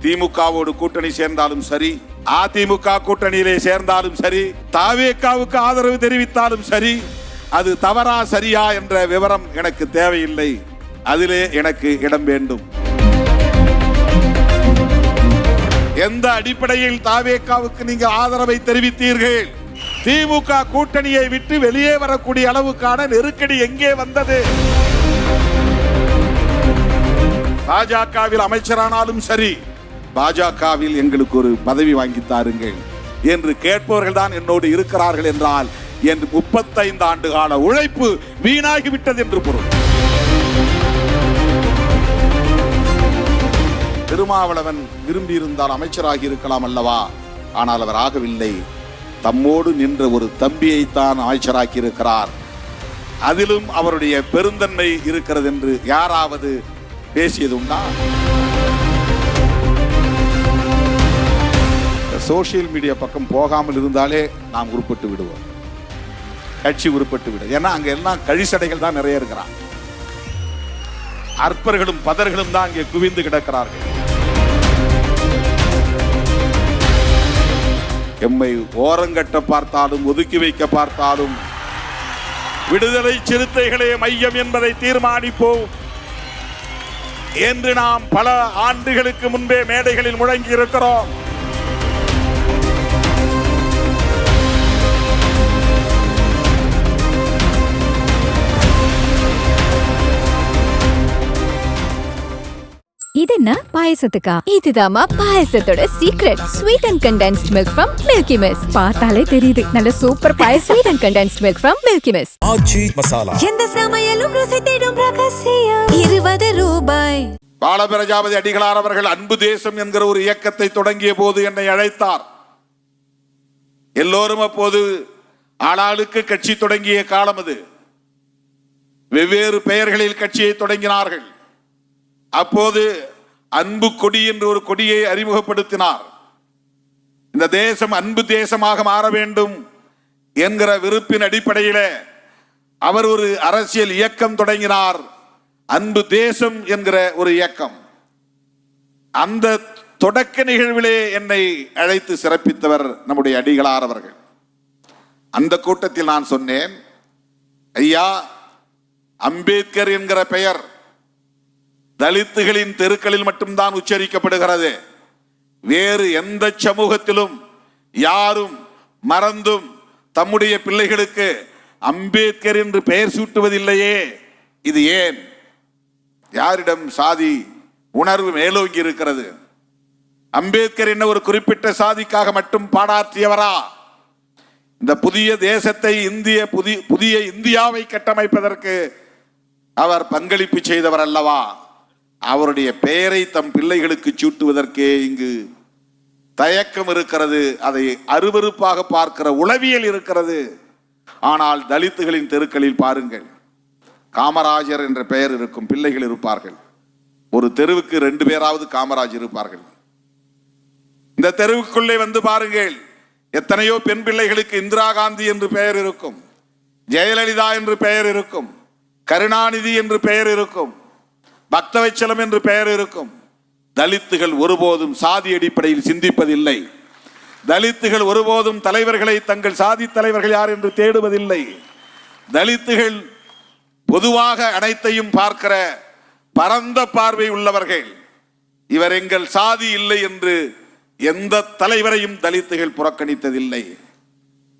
திமுகவோடு கூட்டணி சேர்ந்தாலும் சரி, அதிமுக கூட்டணியிலே சேர்ந்தாலும் சரி, தாவேகாவுக்கு ஆதரவு தெரிவித்தாலும் சரி, அது தவறா சரியா என்ற விவரம் எனக்கு தேவையில்லை. அதிலே எனக்கு இடம் வேண்டும். எந்த அடிப்படையில் தாவேகாவுக்கு நீங்க ஆதரவை தெரிவித்தீர்கள்? திமுக கூட்டணியை விட்டு வெளியே வரக்கூடிய அளவுக்கான நெருக்கடி எங்கே வந்தது? பாஜகவில் அமைச்சரானாலும் சரி, பாஜகவில் எங்களுக்கு ஒரு பதவி வாங்கி தாருங்கள் என்று கேட்பவர்கள் தான் என்னோடு இருக்கிறார்கள் என்றால் என் 35 ஆண்டு கால உழைப்பு வீணாகிவிட்டது என்று பொருள். திருமாவளவன் விரும்பி இருந்தால் அமைச்சராகி இருக்கலாம் அல்லவா? ஆனால் அவர் ஆகவில்லை. தம்மோடு நின்ற ஒரு தம்பியைத்தான் அமைச்சராக்கி இருக்கிறார். அதிலும் அவருடைய பெருந்தன்மை இருக்கிறது என்று யாராவது பேசியது உண்டா? சோசியல் மீடியா பக்கம் போகாமல் இருந்தாலே நாம் உருப்பட்டு விடுவோம், கட்சி உருப்பட்டு விடும். ஏன்னா அங்க எல்லாம் கழிசடைகள் தான் நிறைய இருக்கிறான். அற்பர்களும் பதர்களும் தான் அங்கே குவிந்து கிடக்கிறார்கள். எம்மை ஓரங்கட்ட பார்த்தாலும் ஒதுக்கி வைக்க பார்த்தாலும் விடுதலை சிறுத்தைகளே மையம் என்பதை தீர்மானிப்போம் என்று நாம் பல ஆண்டுகளுக்கு முன்பே மேடைகளில் முழங்கி இருக்கிறோம். இது என்ன பாயசத்துக்கா? இதுதாமா பாயசத்தோட secret. Sweet and condensed milk from Milky Mist. பார்த்தாலே தெரியுது நல்ல சூப்பர் பாயசம். Sweet and condensed milk from Milky Mist. Aachi Masala. எந்த சமையலும் ருசி தேடும் ரகசியம். 20 ரூபாய். பாலபிரஜாபதி அடிகளார் அவர்கள் அன்பு தேசம் என்கிற ஒரு இயக்கத்தை தொடங்கிய போது என்னை அழைத்தார். எல்லோரும் அப்போது ஆளாளுக்கு கட்சி தொடங்கிய காலம் அது. வெவ்வேறு பெயர்களில் கட்சியை தொடங்கினார்கள். அப்போது அன்பு கொடி என்று ஒரு கொடியை அறிமுகப்படுத்தினார். இந்த தேசம் அன்பு தேசமாக மாற வேண்டும் என்கிற விருப்பின் அடிப்படையில் அவர் ஒரு அரசியல் இயக்கம் தொடங்கினார். அன்பு தேசம் என்கிற ஒரு இயக்கம். அந்த தொடக்க நிகழ்விலே என்னை அழைத்து சிறப்பித்தவர் நம்முடைய அடிகளார் அவர்கள். அந்த கூட்டத்தில் நான் சொன்னேன், ஐயா, அம்பேத்கர் என்கிற பெயர் தலித்துகளின் தெருக்களில் மட்டும்தான் உச்சரிக்கப்படுகிறது. வேறு எந்த சமூகத்திலும் யாரும் மறந்தும் தம்முடைய பிள்ளைகளுக்கு அம்பேத்கர் என்று பெயர் சூட்டுவதில்லையே. இது ஏன்? யாரிடம் சாதி உணர்வு மேலோங்கி இருக்கிறது? அம்பேத்கர் என்ன ஒரு குறிப்பிட்ட சாதிக்காக மட்டும் பாடாற்றியவரா? இந்த புதிய தேசத்தை புதிய இந்தியாவை கட்டமைப்பதற்கு அவர் பங்களிப்பு செய்தவர் அல்லவா? அவருடைய பெயரை தம் பிள்ளைகளுக்கு சூட்டுவதற்கே இங்கு தயக்கம் இருக்கிறது. அதை அருவருப்பாக பார்க்கிற உளவியல் இருக்கிறது. ஆனால் தலித்துகளின் தெருக்களில் பாருங்கள், காமராஜர் என்ற பெயர் இருக்கும் பிள்ளைகள் இருப்பார்கள். ஒரு தெருவுக்கு 2 பேராவது காமராஜ் இருப்பார்கள். இந்த தெருவுக்குள்ளே வந்து பாருங்கள், எத்தனையோ பெண் பிள்ளைகளுக்கு இந்திரா காந்தி என்று பெயர் இருக்கும், ஜெயலலிதா என்று பெயர் இருக்கும், கருணாநிதி என்று பெயர் இருக்கும், பக்தவச்சலம் என்று பெயர் இருக்கும். தலித்துகள் ஒருபோதும் சாதி அடிப்படையில் சிந்திப்பதில்லை. தலித்துகள் ஒருபோதும் தலைவர்களை தங்கள் சாதி தலைவர்கள் யார் என்று தேடுவதில்லை. தலித்துகள் பொதுவாக அனைத்தையும் பார்க்கிற பரந்த பார்வை உள்ளவர்கள். இவர் எங்கள் சாதி இல்லை என்று எந்த தலைவரையும் தலித்துகள் புறக்கணித்ததில்லை.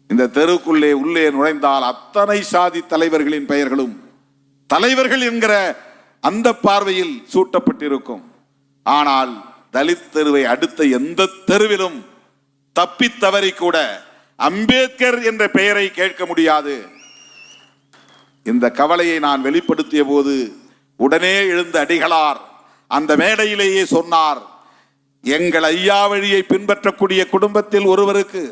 இந்த தெருக்குள்ளே உள்ளே நுழைந்தால் அத்தனை சாதி தலைவர்களின் பெயர்களும் தலைவர்கள் என்கிற அந்த பார்வையில் சூட்டப்பட்டிருக்கும். ஆனால் தலித் தெருவை அடுத்த எந்த தெருவிலும் தப்பி தவறி கூட அம்பேத்கர் என்ற பெயரை கேட்க முடியாது. இந்த கவலையை நான் வெளிப்படுத்திய போது உடனே எழுந்த அடிகளார் அந்த மேடையிலேயே சொன்னார், எங்கள் ஐயா வழியை பின்பற்றக்கூடிய குடும்பத்தில் ஒருவருக்கு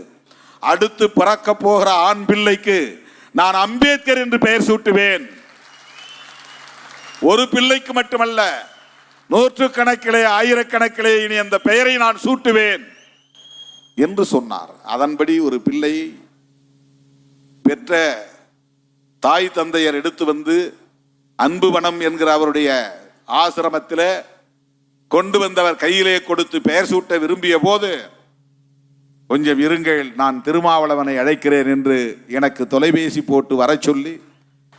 அடுத்து பிறக்க போகிற ஆண் பிள்ளைக்கு நான் அம்பேத்கர் என்று பெயர் சூட்டுவேன். ஒரு பிள்ளைக்கு மட்டுமல்ல, 100 கணக்கிலே 1000 கணக்கிலே இனி அந்த பெயரை நான் சூட்டுவேன் என்று சொன்னார். அதன்படி ஒரு பிள்ளை பெற்ற தாய் தந்தையர் எடுத்து வந்து அன்புவனம் என்கிற அவருடைய ஆசிரமத்தில் கொண்டு வந்தவர் கையிலே கொடுத்து பெயர் சூட்ட விரும்பிய போது, கொஞ்சம் இருங்கள், நான் திருமாவளவனை அழைக்கிறேன் என்று எனக்கு தொலைபேசி போட்டு வர சொல்லி,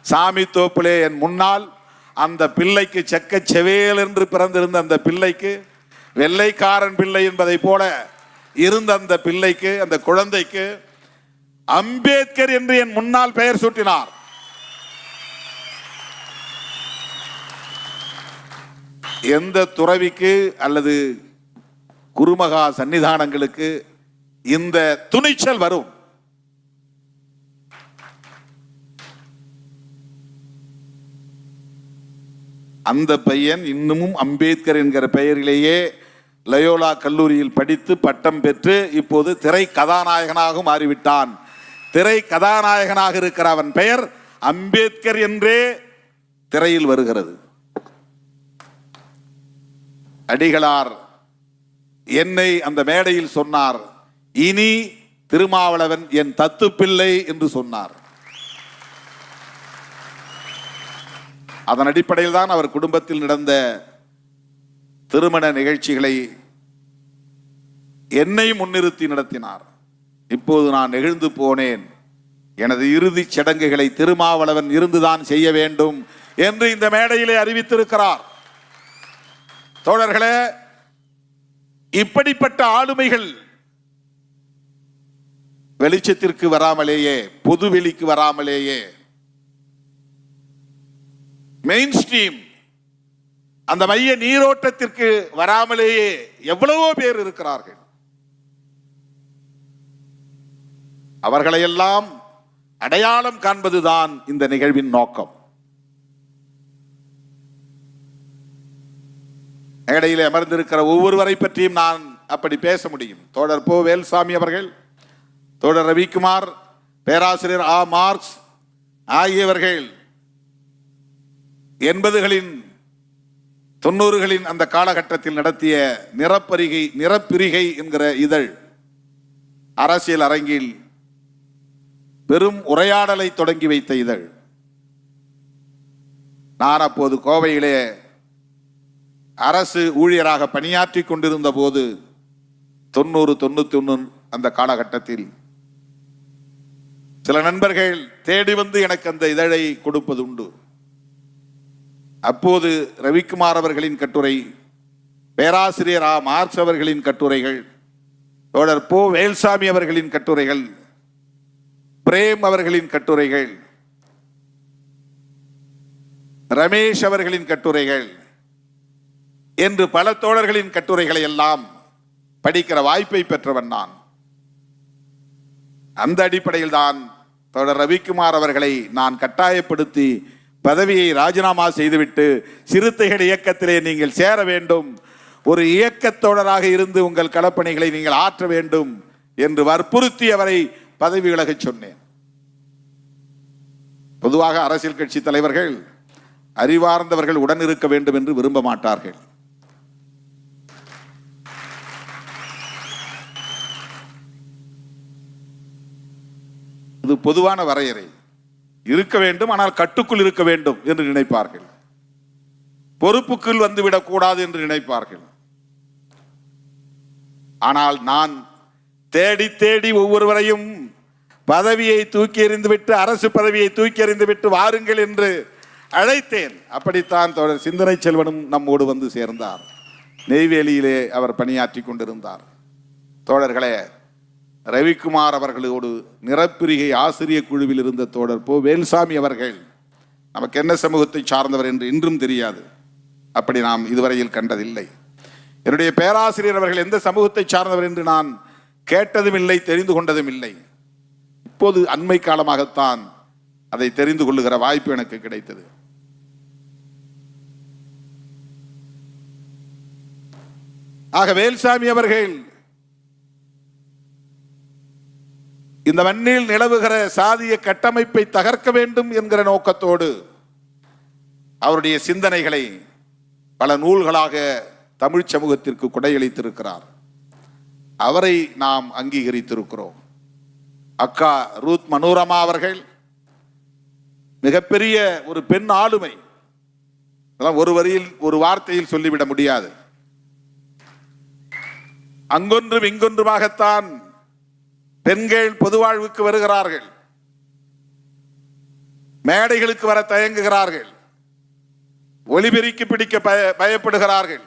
சாமி தோப்பிலே என் முன்னால் அந்த பிள்ளைக்கு செக்க செவேல் என்று பிறந்திருந்த அந்த பிள்ளைக்கு, வெள்ளைக்காரன் பிள்ளை என்பதை போல இருந்த அந்த பிள்ளைக்கு, அந்த குழந்தைக்கு அம்பேத்கர் என்று என் முன்னால் பெயர் சூட்டினார். எந்த துறவிக்கு அல்லது குருமகா சன்னிதானங்களுக்கு இந்த துணிச்சல் வரும்? அந்த பையன் இன்னமும் அம்பேத்கர் என்கிற பெயரிலேயே லயோலா கல்லூரியில் படித்து பட்டம் பெற்று இப்போது திரை கதாநாயகனாக மாறிவிட்டான். திரை கதாநாயகனாக இருக்கிற அவன் பெயர் அம்பேத்கர் என்றே திரையில் வருகிறது. அடிகளார் என்னை அந்த மேடையில் சொன்னார், இனி திருமாவளவன் என் தத்து பிள்ளை என்று சொன்னார். அதன் அடிப்படையில் தான் அவர் குடும்பத்தில் நடந்த திருமண நிகழ்ச்சிகளை என்னை முன்னிறுத்தி நடத்தினார். இப்போது நான் நெகிழ்ந்து போனேன். எனது இறுதிச் சடங்குகளை திருமாவளவன் இருந்துதான் செய்ய வேண்டும் என்று இந்த மேடையிலே அறிவித்திருக்கிறார். தோழர்களே, இப்படிப்பட்ட ஆளுமைகள் வெளிச்சத்திற்கு வராமலேயே, பொதுவெளிக்கு வராமலேயே, மெயின் ஸ்ட்ரீம் அந்த மைய நீரோட்டத்திற்கு வராமலேயே எவ்வளவோ பேர் இருக்கிறார்கள். அவர்களையெல்லாம் அடையாளம் காண்பதுதான் இந்த நிகழ்வின் நோக்கம். மேடையில் அமர்ந்திருக்கிற ஒவ்வொருவரை பற்றியும் நான் அப்படி பேச முடியும். தோழர் போ வேல்சாமி அவர்கள், தோழர் ரவிக்குமார், பேராசிரியர் ஆ மார்க்ஸ் ஆகியவர்கள் 80களின் 90களின் அந்த காலகட்டத்தில் நடத்திய நிறப்பிரிகை என்கிற இதழ் அரசியல் அரங்கில் பெரும் உரையாடலை தொடங்கி வைத்த இதழ். நான் அப்போது கோவையிலே அரசு ஊழியராக பணியாற்றி கொண்டிருந்த போது 90-91 அந்த காலகட்டத்தில் சில நண்பர்கள் தேடி வந்து எனக்கு அந்த இதழை கொடுப்பது உண்டு. அப்போது ரவிக்குமார் அவர்களின் கட்டுரை, பேராசிரியர் ஆ மார்க்ஸ் அவர்களின் கட்டுரைகள், தோழர் போ வேல்சாமி அவர்களின் கட்டுரைகள், பிரேம் அவர்களின் கட்டுரைகள், ரமேஷ் அவர்களின் கட்டுரைகள் என்று பல தோழர்களின் கட்டுரைகளை எல்லாம் படிக்கிற வாய்ப்பை பெற்றவன் நான். அந்த அடிப்படையில் தான் தோழர் ரவிக்குமார் அவர்களை நான் கட்டாயப்படுத்தி பதவியை ராஜினாமா செய்துவிட்டு சிறுத்தைகள் இயக்கத்திலே நீங்கள் சேர வேண்டும், ஒரு இயக்கத்தோழராக இருந்து உங்கள் களப்பணிகளை நீங்கள் ஆற்ற வேண்டும் என்று வற்புறுத்தி அவரை பதவி விலகச் சொன்னேன். பொதுவாக அரசியல் கட்சி தலைவர்கள் அறிவார்ந்தவர்கள் உடன் இருக்க வேண்டும் என்று விரும்ப மாட்டார்கள். இது பொதுவான வரையறை. இருக்க வேண்டும், ஆனால் கட்டுக்குள் இருக்க வேண்டும் என்று நினைப்பார்கள். பொறுப்புக்குள் வந்துவிடக் கூடாது என்று நினைப்பார்கள். ஆனால் நான் தேடி தேடி ஒவ்வொருவரையும் பதவியை தூக்கி எறிந்துவிட்டு, அரசு பதவியை தூக்கி எறிந்துவிட்டு வாருங்கள் என்று அழைத்தேன். அப்படித்தான் தோழர் சிந்தனை செல்வனும் நம்மோடு வந்து சேர்ந்தார். நெய்வேலியிலே அவர் பணியாற்றி கொண்டிருந்தார். தோழர்களே, ரவிக்குமார் அவர்களோடு நிறப்பிரிகை ஆசிரியர் குழுவில் இருந்த தோழர் போ வேல்சாமி அவர்கள் நமக்கு என்ன சமூகத்தை சார்ந்தவர் என்று இன்றும் தெரியாது. அப்படி நாம் இதுவரையில் கண்டதில்லை. என்னுடைய பேராசிரியர் அவர்கள் எந்த சமூகத்தை சார்ந்தவர் என்று நான் கேட்டதும் இல்லை, தெரிந்து கொண்டதும் இல்லை. இப்போது அண்மை காலமாகத்தான் அதை தெரிந்து கொள்ளுகிற வாய்ப்பு எனக்கு கிடைத்தது. ஆக வேல்சாமி அவர்கள் இந்த மண்ணில் நிலவுகிற சாதிய கட்டமைப்பை தகர்க்க வேண்டும் என்கிற நோக்கத்தோடு அவருடைய சிந்தனைகளை பல நூல்களாக தமிழ் சமூகத்திற்கு கொடையளித்திருக்கிறார். அவரை நாம் அங்கீகரித்திருக்கிறோம். அக்கா ரூத் மனோரமா அவர்கள் மிகப்பெரிய ஒரு பெண் ஆளுமை. ஒரு வரியில் ஒரு வார்த்தையில் சொல்லிவிட முடியாது. அங்கொன்றும் இங்கொன்றுமாகத்தான் பெண்கள் பொது வாழ்வுக்கு வருகிறார்கள், மேடைகளுக்கு வர தயங்குகிறார்கள், ஒலிபெருக்கி பிடிக்க பயப்படுகிறார்கள்,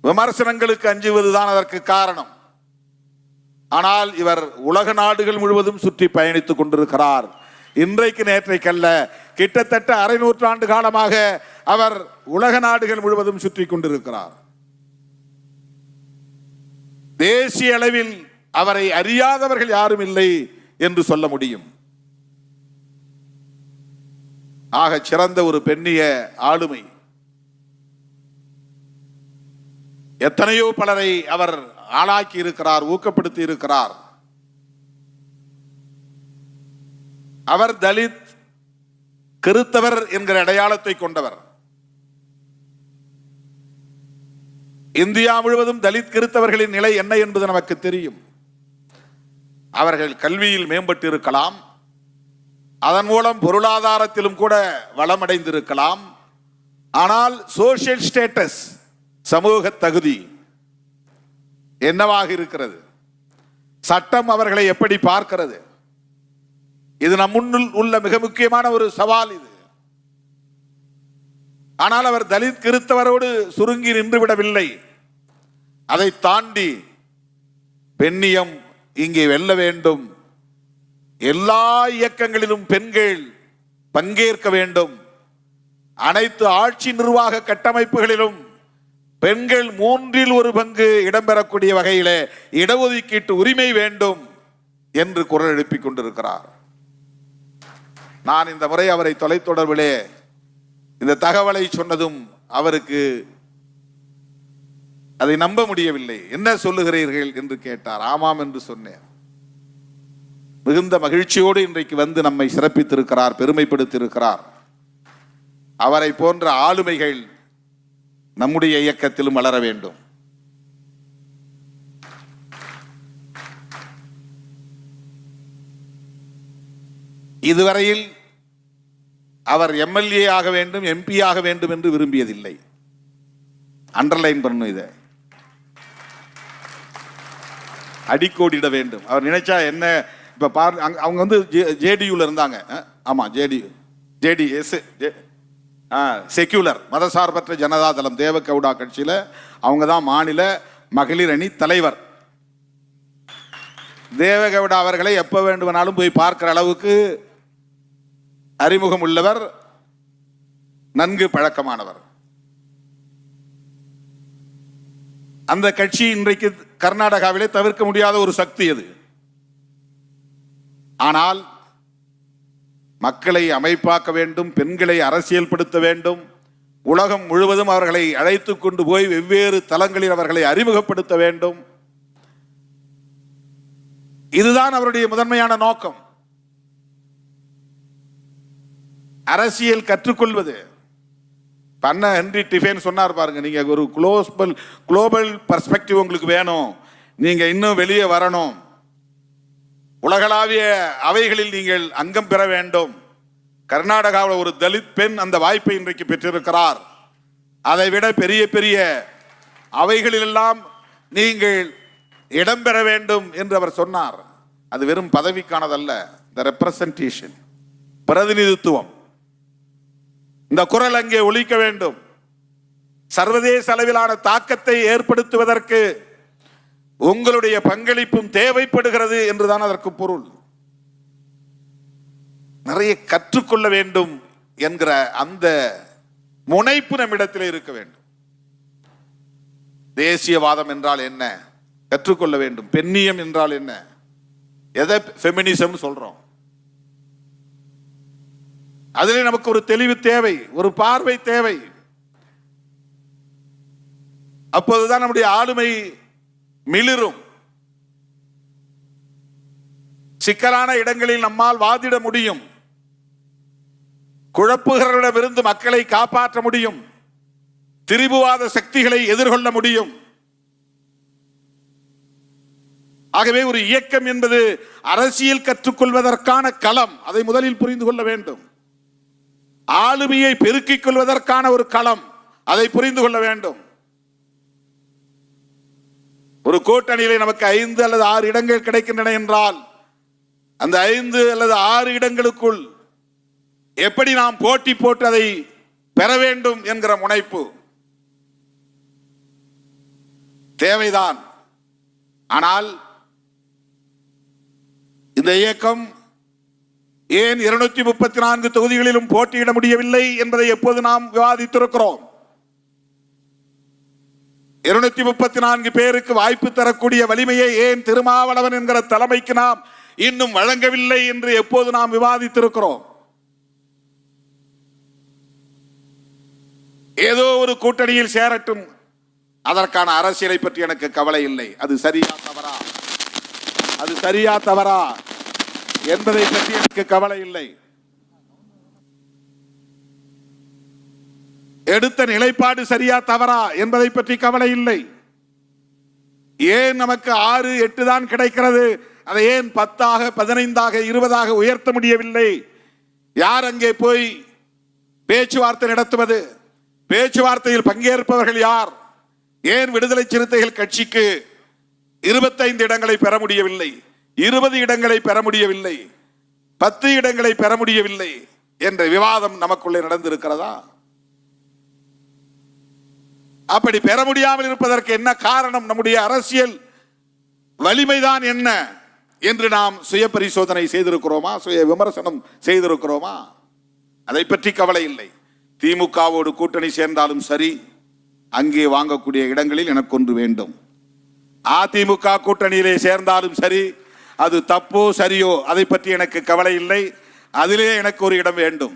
விமர்சனங்களுக்கு அஞ்சுவதுதான் அதற்கு காரணம். ஆனால் இவர் உலக நாடுகள் முழுவதும் சுற்றி பயணித்துக் கொண்டிருக்கிறார். இன்றைக்கு நேற்றைக்கல்ல, கிட்டத்தட்ட அரை நூற்றாண்டு காலமாக அவர் உலக நாடுகள் முழுவதும் சுற்றி கொண்டிருக்கிறார். தேசிய அளவில் அவரை அறியாதவர்கள் யாரும் இல்லை என்று சொல்ல முடியும். ஆக சிறந்த ஒரு பெண்ணிய ஆளுமை. எத்தனையோ பலரை அவர் ஆளாக்கி இருக்கிறார், ஊக்கப்படுத்தி இருக்கிறார். அவர் தலித், கிறித்தவர் என்கிற அடையாளத்தை கொண்டவர். இந்தியா முழுவதும் தலித் கிறித்தவர்களின் நிலை என்ன என்பது நமக்கு தெரியும். அவர்கள் கல்வியில் மேம்பட்டு இருக்கலாம், அதன் மூலம் பொருளாதாரத்திலும் கூட வளமடைந்திருக்கலாம். ஆனால் சோசியல் ஸ்டேட்டஸ், சமூக தகுதி என்னவாக இருக்கிறது? சட்டம் அவர்களை எப்படி பார்க்கிறது? இது நம் முன்னுள் உள்ள மிக முக்கியமான ஒரு சவால் இது. ஆனால் அவர் தலித் கிறித்தவரோடு சுருங்கி நின்றுவிடவில்லை. அதை தாண்டி பெண்ணியம் இங்கே வெல்ல வேண்டும், எல்லா இயக்கங்களிலும் பெண்கள் பங்கேற்க வேண்டும், அனைத்து ஆட்சி நிர்வாக கட்டமைப்புகளிலும் பெண்கள் 1/3 இடம்பெறக்கூடிய வகையிலே இடஒதுக்கீட்டு உரிமை வேண்டும் என்று குரல் எழுப்பிக் கொண்டிருக்கிறார். நான் இந்த முறை அவரை தொலைத்தொடர்பிலே இந்த தகவலை சொன்னதும் அவருக்கு அதை நம்ப முடியவில்லை. என்ன சொல்லுகிறீர்கள் என்று கேட்டார். ஆமாம் என்று சொன்னேன். மிகுந்த மகிழ்ச்சியோடு இன்றைக்கு வந்து நம்மை சிறப்பித்திருக்கிறார், பெருமைப்படுத்தியிருக்கிறார். அவரை போன்ற ஆளுமைகள் நம்முடைய இயக்கத்திலும் வளர வேண்டும். இதுவரையில் அவர் எம்எல்ஏ ஆக வேண்டும், எம்பி ஆக வேண்டும் என்று விரும்பியதில்லை. அண்டர்லைன் பண்ணும், இதை அடிக்கோடிட வேண்டும். அவர் நினைச்சா என்ன, இப்ப அவங்க வந்து ஜேடியூல இருந்தாங்க. ஆமா, ஜேடிஎஸ், செக்யூலர் மதசார்பற்ற ஜனதா தளம், தேவகவுடா கட்சியில அவங்க தான் மாநில மகளிர் அணி தலைவர். தேவகவுடா அவர்களை எப்ப வேண்டுமானாலும் போய் பார்க்கிற அளவுக்கு அறிமுகம் உள்ளவர், நன்கு பழக்கமானவர். அந்த கட்சி இன்றைக்கு கர்நாடகாவிலே தவிர்க்க முடியாத ஒரு சக்தி அது. ஆனால் மக்களை அமைப்பாக்க வேண்டும், பெண்களை அரசியல்படுத்த வேண்டும், உலகம் முழுவதும் அவர்களை அழைத்து கொண்டு போய் வெவ்வேறு தளங்களில் அவர்களை அறிமுகப்படுத்த வேண்டும். இதுதான் அவருடைய முதன்மையான நோக்கம். அரசியல் கற்றுக்கொள்வது. பண்ண ஹென்றி டிஃபேன் சொன்னார் பாருங்க, நீங்க ஒரு குளோபல் பர்ஸ்பெக்டிவ் உங்களுக்கு வேணும், நீங்க இன்னும் வெளியே வரணும், உலகளாவிய அவைகளில் நீங்கள் அங்கம் பெற வேண்டும். கர்நாடகாவில் ஒரு தலித் பெண் அந்த வாய்ப்பை இன்றைக்கு பெற்றிருக்கிறார். அதை விட பெரிய பெரிய அவைகளிலெல்லாம் நீங்கள் இடம்பெற வேண்டும் என்று அவர் சொன்னார். அது வெறும் பதவிக்கானதல்ல, த ரெப்ரசன்டேஷன், பிரதிநிதித்துவம். இந்த குரல் அங்கே ஒலிக்க வேண்டும். சர்வதேச அளவிலான தாக்கத்தை ஏற்படுத்துவதற்கு உங்களுடைய பங்களிப்பும் தேவைப்படுகிறது என்றுதான் அதற்கு பொருள். நிறைய கற்றுக்கொள்ள வேண்டும் என்கிற அந்த முனைப்பு நம்மிடத்தில் இருக்க வேண்டும். தேசியவாதம் என்றால் என்ன, கற்றுக்கொள்ள வேண்டும். பெண்ணியம் என்றால் என்ன, எதை ஃபெமினிசம் சொல்றோம், அதிலே நமக்கு ஒரு தெளிவு தேவை, ஒரு பார்வை தேவை. அப்போதுதான் நம்முடைய ஆளுமை மிளிரும். சிக்கலான இடங்களில் நம்மால் வாதிட முடியும், குழப்புகளிடமிருந்து மக்களை காப்பாற்ற முடியும், திரிபுவாத சக்திகளை எதிர்கொள்ள முடியும். ஆகவே ஒரு இயக்கம் என்பது அரசியல் கற்றுக்கொள்வதற்கான களம், அதை முதலில் புரிந்து கொள்ள வேண்டும். ஆளுமையை பெருக்கிக் கொள்வதற்கான ஒரு களம், அதை புரிந்து கொள்ள வேண்டும். ஒரு கூட்டணியிலே நமக்கு 5 அல்லது 6 இடங்கள் கிடைக்கின்றன என்றால் அந்த 5 அல்லது 6 இடங்களுக்குள் எப்படி நாம் போட்டி போட்டு அதை பெற வேண்டும் என்கிற முனைப்பு தேவைதான். ஆனால் இந்த இயக்கம் ஏன் 234 தொகுதிகளிலும் போட்டியிட முடியவில்லை என்பதை எப்போது நாம் விவாதித்திருக்கிறோம். 234 பேருக்கு வாய்ப்பு தரக்கூடிய வலிமையை ஏன் திருமாவளவன் என்கிற தலைமைக்கு நாம் இன்னும் வழங்கவில்லை என்று எப்போது நாம் விவாதித்திருக்கிறோம். ஏதோ ஒரு கூட்டணியில் சேரட்டும், அதற்கான அரசியலை பற்றி எனக்கு கவலை இல்லை. அது சரியா தவறா என்பதை பற்றி எனக்கு கவலை இல்லை. எடுத்த நிலைப்பாடு சரியா தவறா என்பதை பற்றி கவலை இல்லை. ஏன் நமக்கு 6, 8 தான் கிடைக்கிறது, அதை ஏன் 10, 15, 20 உயர்த்த முடியவில்லை? யார் அங்கே போய் பேச்சுவார்த்தை நடத்துவது? பேச்சுவார்த்தையில் பங்கேற்பவர்கள் யார்? ஏன் விடுதலை சிறுத்தைகள் கட்சிக்கு 25 இடங்களை பெற முடியவில்லை, 20 இடங்களை பெற முடியவில்லை, 10 இடங்களை பெற முடியவில்லை என்ற விவாதம் நமக்குள்ளே நடந்திருக்கிறதா? அப்படி பெற முடியாமல் இருப்பதற்கு என்ன காரணம்? நம்முடைய அரசியல் வலிமைதான் என்ன என்று நாம் சுய பரிசோதனை செய்திருக்கிறோமா? சுய விமர்சனம் செய்திருக்கிறோமா? அதை பற்றி கவலை இல்லை. திமுகவோடு கூட்டணி சேர்ந்தாலும் சரி, அங்கே வாங்கக்கூடிய இடங்களில் எனக்கு ஒன்று வேண்டும். அதிமுக கூட்டணியிலே சேர்ந்தாலும் சரி, அது தப்போ சரியோ அதை பற்றி எனக்கு கவலை இல்லை. அதிலே எனக்கு ஒரு இடம் வேண்டும்.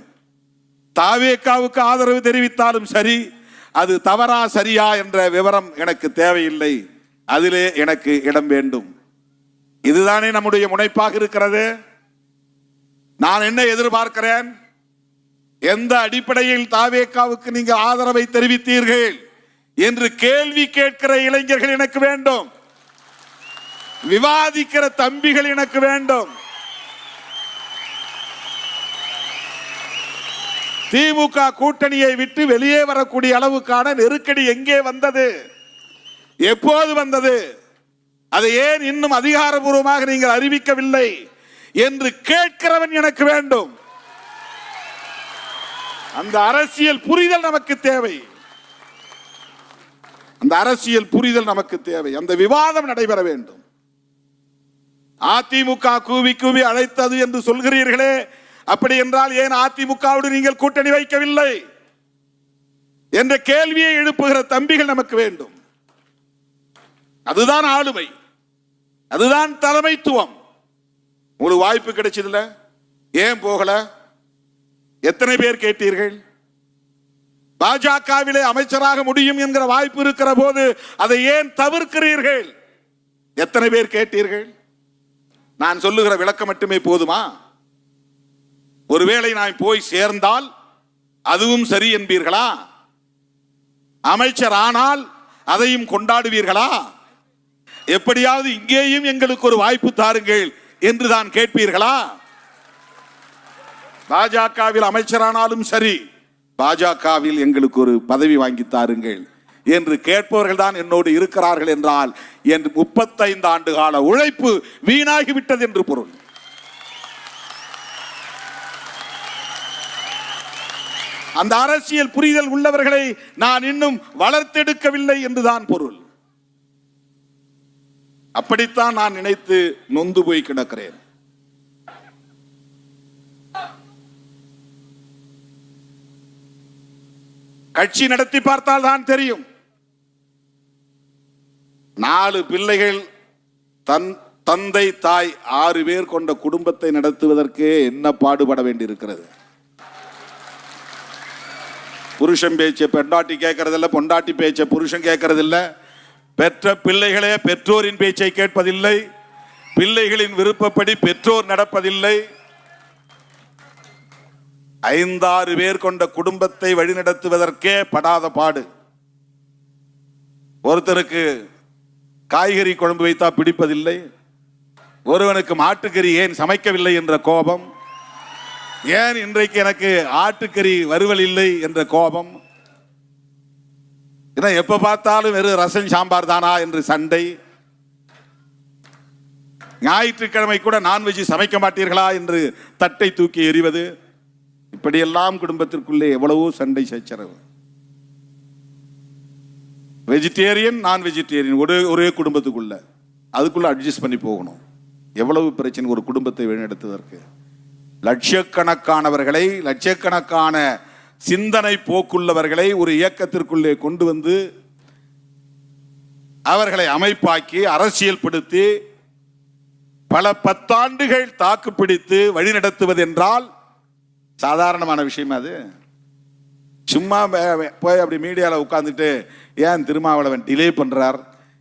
தாவேகாவுக்கு ஆதரவு தெரிவித்தாலும் சரி, அது தவறா சரியா என்ற விவரம் எனக்கு தேவையில்லை. அதிலே எனக்கு இடம் வேண்டும். இதுதானே நம்முடைய முனைப்பாக இருக்கிறது. நான் என்ன எதிர்பார்க்கிறேன்? எந்த அடிப்படையில் தாவேகாவுக்கு நீங்க ஆதரவை தெரிவித்தீர்கள் என்று கேள்வி கேட்கிற இளைஞர்கள் எனக்கு வேண்டும். விவாதிக்கிற தம்பிகள் எனக்கு வேண்டும். திமுக கூட்டணியை விட்டு வெளியே வரக்கூடிய அளவுக்கான நெருக்கடி எங்கே வந்தது? எப்போது வந்தது? அதை ஏன் இன்னும் அதிகாரபூர்வமாக நீங்கள் அறிவிக்கவில்லை என்று கேட்கிறவன் எனக்கு வேண்டும். அந்த அரசியல் புரிதல் நமக்கு தேவை. அந்த அரசியல் புரிதல் நமக்கு தேவை. அந்த விவாதம் நடைபெற வேண்டும். அதிமுக கூவி கூவி அழைத்தது என்று சொல்கிறீர்களே, அப்படி என்றால் ஏன் அதிமுகவோடு நீங்கள் கூட்டணி வைக்கவில்லை என்ற கேள்வியை எழுப்புகிற தம்பிகள் நமக்கு வேண்டும். அதுதான் ஆளுமை, அதுதான் தலைமைத்துவம். உங்களுக்கு வாய்ப்பு கிடைச்சதில்ல, ஏன் போகல? எத்தனை பேர் கேட்டீர்கள்? பாஜகவிலே அமைச்சராக முடியும் என்கிற வாய்ப்பு இருக்கிற போது அதை ஏன் தவிர்க்கிறீர்கள்? எத்தனை பேர் கேட்டீர்கள்? நான் சொல்லுகிற விளக்கம் மட்டுமே போதுமா? ஒருவேளை நான் போய் சேர்ந்தால் அதுவும் சரி என்பீர்களா? அமைச்சர் ஆனால் அதையும் கொண்டாடுவீர்களா? எப்படியாவது இங்கேயும் எங்களுக்கு ஒரு வாய்ப்பு தாருங்கள் என்று தான் கேட்பீர்களா? பாஜகவில் அமைச்சரானாலும் சரி, பாஜகவில் எங்களுக்கு ஒரு பதவி வாங்கி தாருங்கள் என்று கேட்பவர்கள் தான் என்னோடு இருக்கிறார்கள் என்றால் என் 35 ஆண்டு கால உழைப்பு வீணாகிவிட்டது என்று பொருள். அந்த அரசியல் புரிதல் உள்ளவர்களை நான் இன்னும் வளர்த்தெடுக்கவில்லை என்றுதான் பொருள். அப்படித்தான் நான் நினைத்து நொந்து போய் கிடக்கிறேன். கட்சி நடத்தி பார்த்தால் தான் தெரியும். 4 பிள்ளைகள், தந்தை தாய் 6 பேர் கொண்ட குடும்பத்தை நடத்துவதற்கே என்ன பாடுபட வேண்டியிருக்கிறது. புருஷன் பேச்ச பெண்டாட்டி கேட்கறதில்ல, பொண்டாட்டி பேச்ச புருஷன் கேட்கறதில்ல, பெற்ற பிள்ளைகளே பெற்றோரின் பேச்சை கேட்பதில்லை, பிள்ளைகளின் விருப்பப்படி பெற்றோர் நடப்பதில்லை. 5-6 பேர் கொண்ட குடும்பத்தை வழிநடத்துவதற்கே படாத பாடு. ஒருத்தருக்கு காய்கறி குழம்பு வைத்தா பிடிப்பதில்லை, ஒருவனுக்கு மாட்டுக்கறி ஏன் சமைக்கவில்லை என்ற கோபம், ஏன் இன்றைக்கு எனக்கு ஆட்டுக்கறி வறுவல் இல்லை என்ற கோபம், எப்ப பார்த்தாலும் வெறும் ரசம் சாம்பார் தானா என்று சண்டை. ஞாயிற்றுக்கிழமை கூட நான்வெஜ் சமைக்க மாட்டீர்களா என்று தட்டை தூக்கி எறிவது, இப்படியெல்லாம் குடும்பத்திற்குள்ளே எவ்வளவோ சண்டை சச்சரவு. வெஜிடேரியன் நான் வெஜிடேரியன் ஒரே குடும்பத்துக்குள்ள, அதுக்குள்ள அட்ஜஸ்ட் பண்ணி போகணும். எவ்வளவு பிரச்சனை ஒரு குடும்பத்தை வழிநடத்துவதற்கு. லட்சக்கணக்கானவர்களை, லட்சக்கணக்கான சிந்தனை போக்குள்ளவர்களை ஒரு இயக்கத்திற்குள்ளே கொண்டு வந்து அவர்களை அமைப்பாக்கி அரசியல்படுத்தி பல பத்தாண்டுகள் தாக்கு பிடித்து வழிநடத்துவது என்றால் சாதாரணமான விஷயம் அது? சும்மா போய் அப்படி மீடியாவில் உட்கார்ந்துட்டு ஏன் திருமாவளவன் டிலே பண்றார்,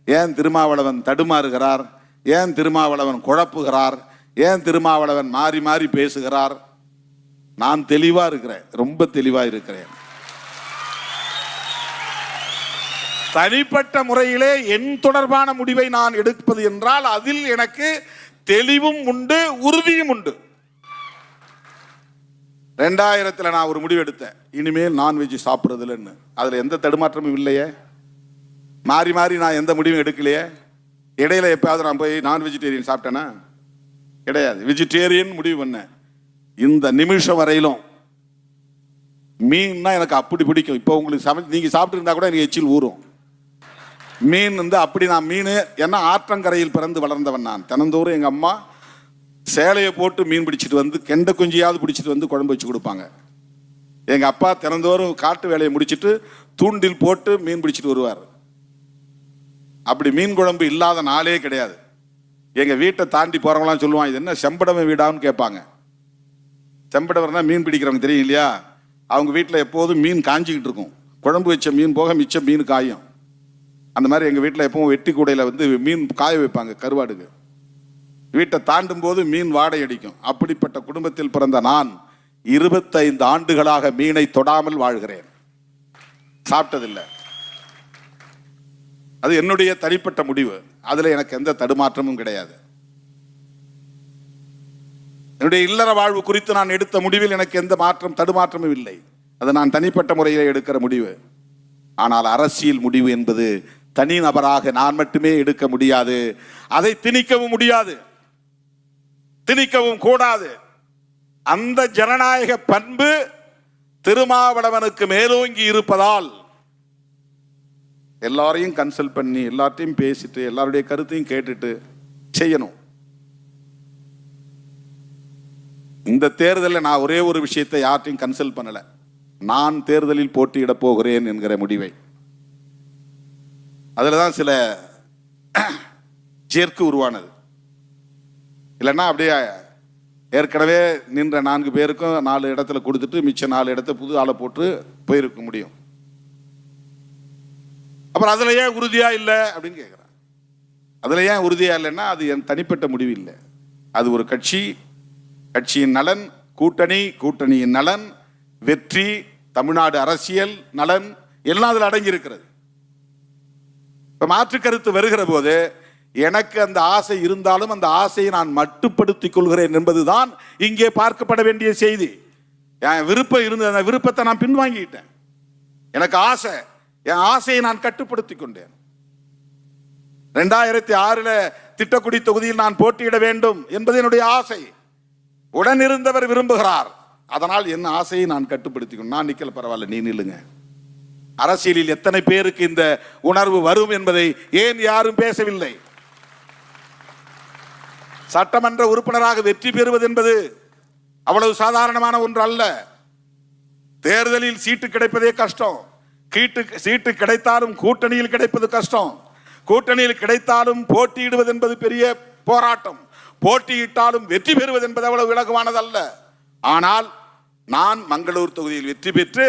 ஏன் திருமாவளவன் தடுமாறுகிறார், ஏன் திருமாவளவன் குழப்புகிறார், ஏன் திருமாவளவன் மாறி மாறி பேசுகிறார்? நான் தெளிவா இருக்கிறேன், ரொம்ப தெளிவா இருக்கிறேன். தனிப்பட்ட முறையிலே என் தொடர்பான முடிவை நான் எடுப்பது என்றால் அதில் எனக்கு தெளிவும் உண்டு, உறுதியும் உண்டு. 2000 நான் ஒரு முடிவு எடுத்தேன், இனிமேல் நான்வெஜ் சாப்பிட்றதுலன்னு. அதில் எந்த தடுமாற்றமும் இல்லையே, மாறி மாறி நான் எந்த முடிவும் எடுக்கலையே. இடையில எப்பயாவது நான் போய் நான் வெஜிடேரியன் சாப்பிட்டேன்னா கிடையாது, வெஜிடேரியன் முடிவு பண்ணேன். இந்த நிமிஷம் வரையிலும் மீன்னா எனக்கு அப்படி பிடிக்கும். இப்போ உங்களுக்கு நீங்க சாப்பிட்டு இருந்தா கூட எனக்கு எச்சில் ஊறும். மீன் அப்படி நான் மீன், ஏன்னா ஆற்றங்கரையில் பிறந்து வளர்ந்தவன் நான். தினந்தோறும் எங்க அம்மா சேலையை போட்டு மீன் பிடிச்சிட்டு வந்து, கெண்டை குஞ்சியாவது பிடிச்சிட்டு வந்து குழம்பு வச்சு கொடுப்பாங்க. எங்க அப்பா தினந்தோறும் காட்டு வேலையை முடிச்சுட்டு தூண்டில் போட்டு மீன் பிடிச்சிட்டு வருவார். அப்படி மீன் குழம்பு இல்லாத நாளே கிடையாது. எங்க வீட்டை தாண்டி போறவங்களாம் சொல்லுவாங்க, இது என்ன செம்படவன் வீடான்னு கேட்பாங்க. செம்படவர்னா மீன் பிடிக்கிறவங்க தெரியும் இல்லையா? அவங்க வீட்டில் எப்போதும் மீன் காஞ்சிக்கிட்டு இருக்கும். குழம்பு வச்ச மீன் போக மிச்ச மீன் காயும். அந்த மாதிரி எங்கள் வீட்டில் எப்பவும் வெட்டி கூடையில் மீன் காய வைப்பாங்க கருவாடுக்கு. வீட்டை தாண்டும் போது மீன் வாடை அடிக்கும். அப்படிப்பட்ட குடும்பத்தில் பிறந்த நான் 25 ஆண்டுகளாக மீனை தொடாமல் வாழ்கிறேன், சாப்பிட்டதில்லை. அது என்னுடைய தனிப்பட்ட முடிவு, அதில் எனக்கு எந்த தடுமாற்றமும் கிடையாது. என்னுடைய இல்லற வாழ்வு குறித்து நான் எடுத்த முடிவில் எனக்கு எந்த தடுமாற்றமும் இல்லை. அது நான் தனிப்பட்ட முறையில் எடுக்கிற முடிவு. ஆனால் அரசியல் முடிவு என்பது தனி நபராக நான் மட்டுமே எடுக்க முடியாது. அதை திணிக்கவும் முடியாது, திணிக்கவும் கூடாது. அந்த ஜனநாயக பண்பு திருமாவளவனுக்கு மேலோங்கி இருப்பதால் எல்லாரையும் கன்சல்ட் பண்ணி, எல்லாத்தையும் பேசிட்டு, எல்லாருடைய கருத்தையும் கேட்டுட்டு செய்யணும். இந்த தேர்தலில் நான் ஒரே ஒரு விஷயத்தை யார்ட்டையும் கன்சல்ட் பண்ணல. நான் தேர்தலில் போட்டியிட போகிறேன் என்கிற முடிவை. அதுலதான் சில ஜெர்க்கு உருவானது. இல்லைன்னா அப்படியே ஏற்கனவே நின்ற 4 பேருக்கும் 4 இடத்துல கொடுத்துட்டு மிச்ச 4 இடத்த புது ஆளை போட்டு போயிருக்க முடியும். அப்புறம் அதுல ஏன் உறுதியா இல்லை அப்படின்னு கேட்கிறேன். அதுல ஏன் உறுதியா இல்லைன்னா அது என் தனிப்பட்ட முடிவு இல்லை. அது ஒரு கட்சி, கட்சியின் நலன், கூட்டணியின் நலன், வெற்றி, தமிழ்நாடு அரசியல் நலன் எல்லாம் அதில் அடங்கி இருக்கிறது. இப்ப மாற்று கருத்து வருகிற போது எனக்கு அந்த ஆசை இருந்தாலும் அந்த ஆசையை நான் மட்டுப்படுத்திக் கொள்கிறேன் என்பதுதான் இங்கே பார்க்கப்பட வேண்டிய செய்தி. என் விருப்பம் இருந்தது, அந்த விருப்பத்தை நான் பின்வாங்கிட்டேன். எனக்கு ஆசை, என் ஆசையை நான் கட்டுப்படுத்திக் கொண்டேன். 2006 திட்டக்குடி தொகுதியில் நான் போட்டியிட வேண்டும் என்பது என்னுடைய ஆசை. உடனிருந்தவர் விரும்புகிறார், அதனால் என் ஆசையை நான் கட்டுப்படுத்திக்கணும். நான் நிக்கல, பரவாயில்ல நீ நில்லுங்க. அரசியலில் எத்தனை பேருக்கு இந்த உணர்வு வரும் என்பதை ஏன் யாரும் பேசவில்லை? சட்டமன்ற உறுப்பினராக வெற்றி பெறுவது என்பது அவ்வளவு சாதாரணமான ஒன்று அல்ல. தேர்தலில் சீட்டு கிடைப்பதே கஷ்டம். சீட்டு கிடைத்தாலும் கூட்டணியில் கிடைப்பது கஷ்டம். கூட்டணியில் கிடைத்தாலும் போட்டியிடுவது என்பது பெரிய போராட்டம். போட்டியிட்டாலும் வெற்றி பெறுவது என்பது அவ்வளவு இலகுவானதல்ல. ஆனால் நான் மங்களூர் தொகுதியில் வெற்றி பெற்று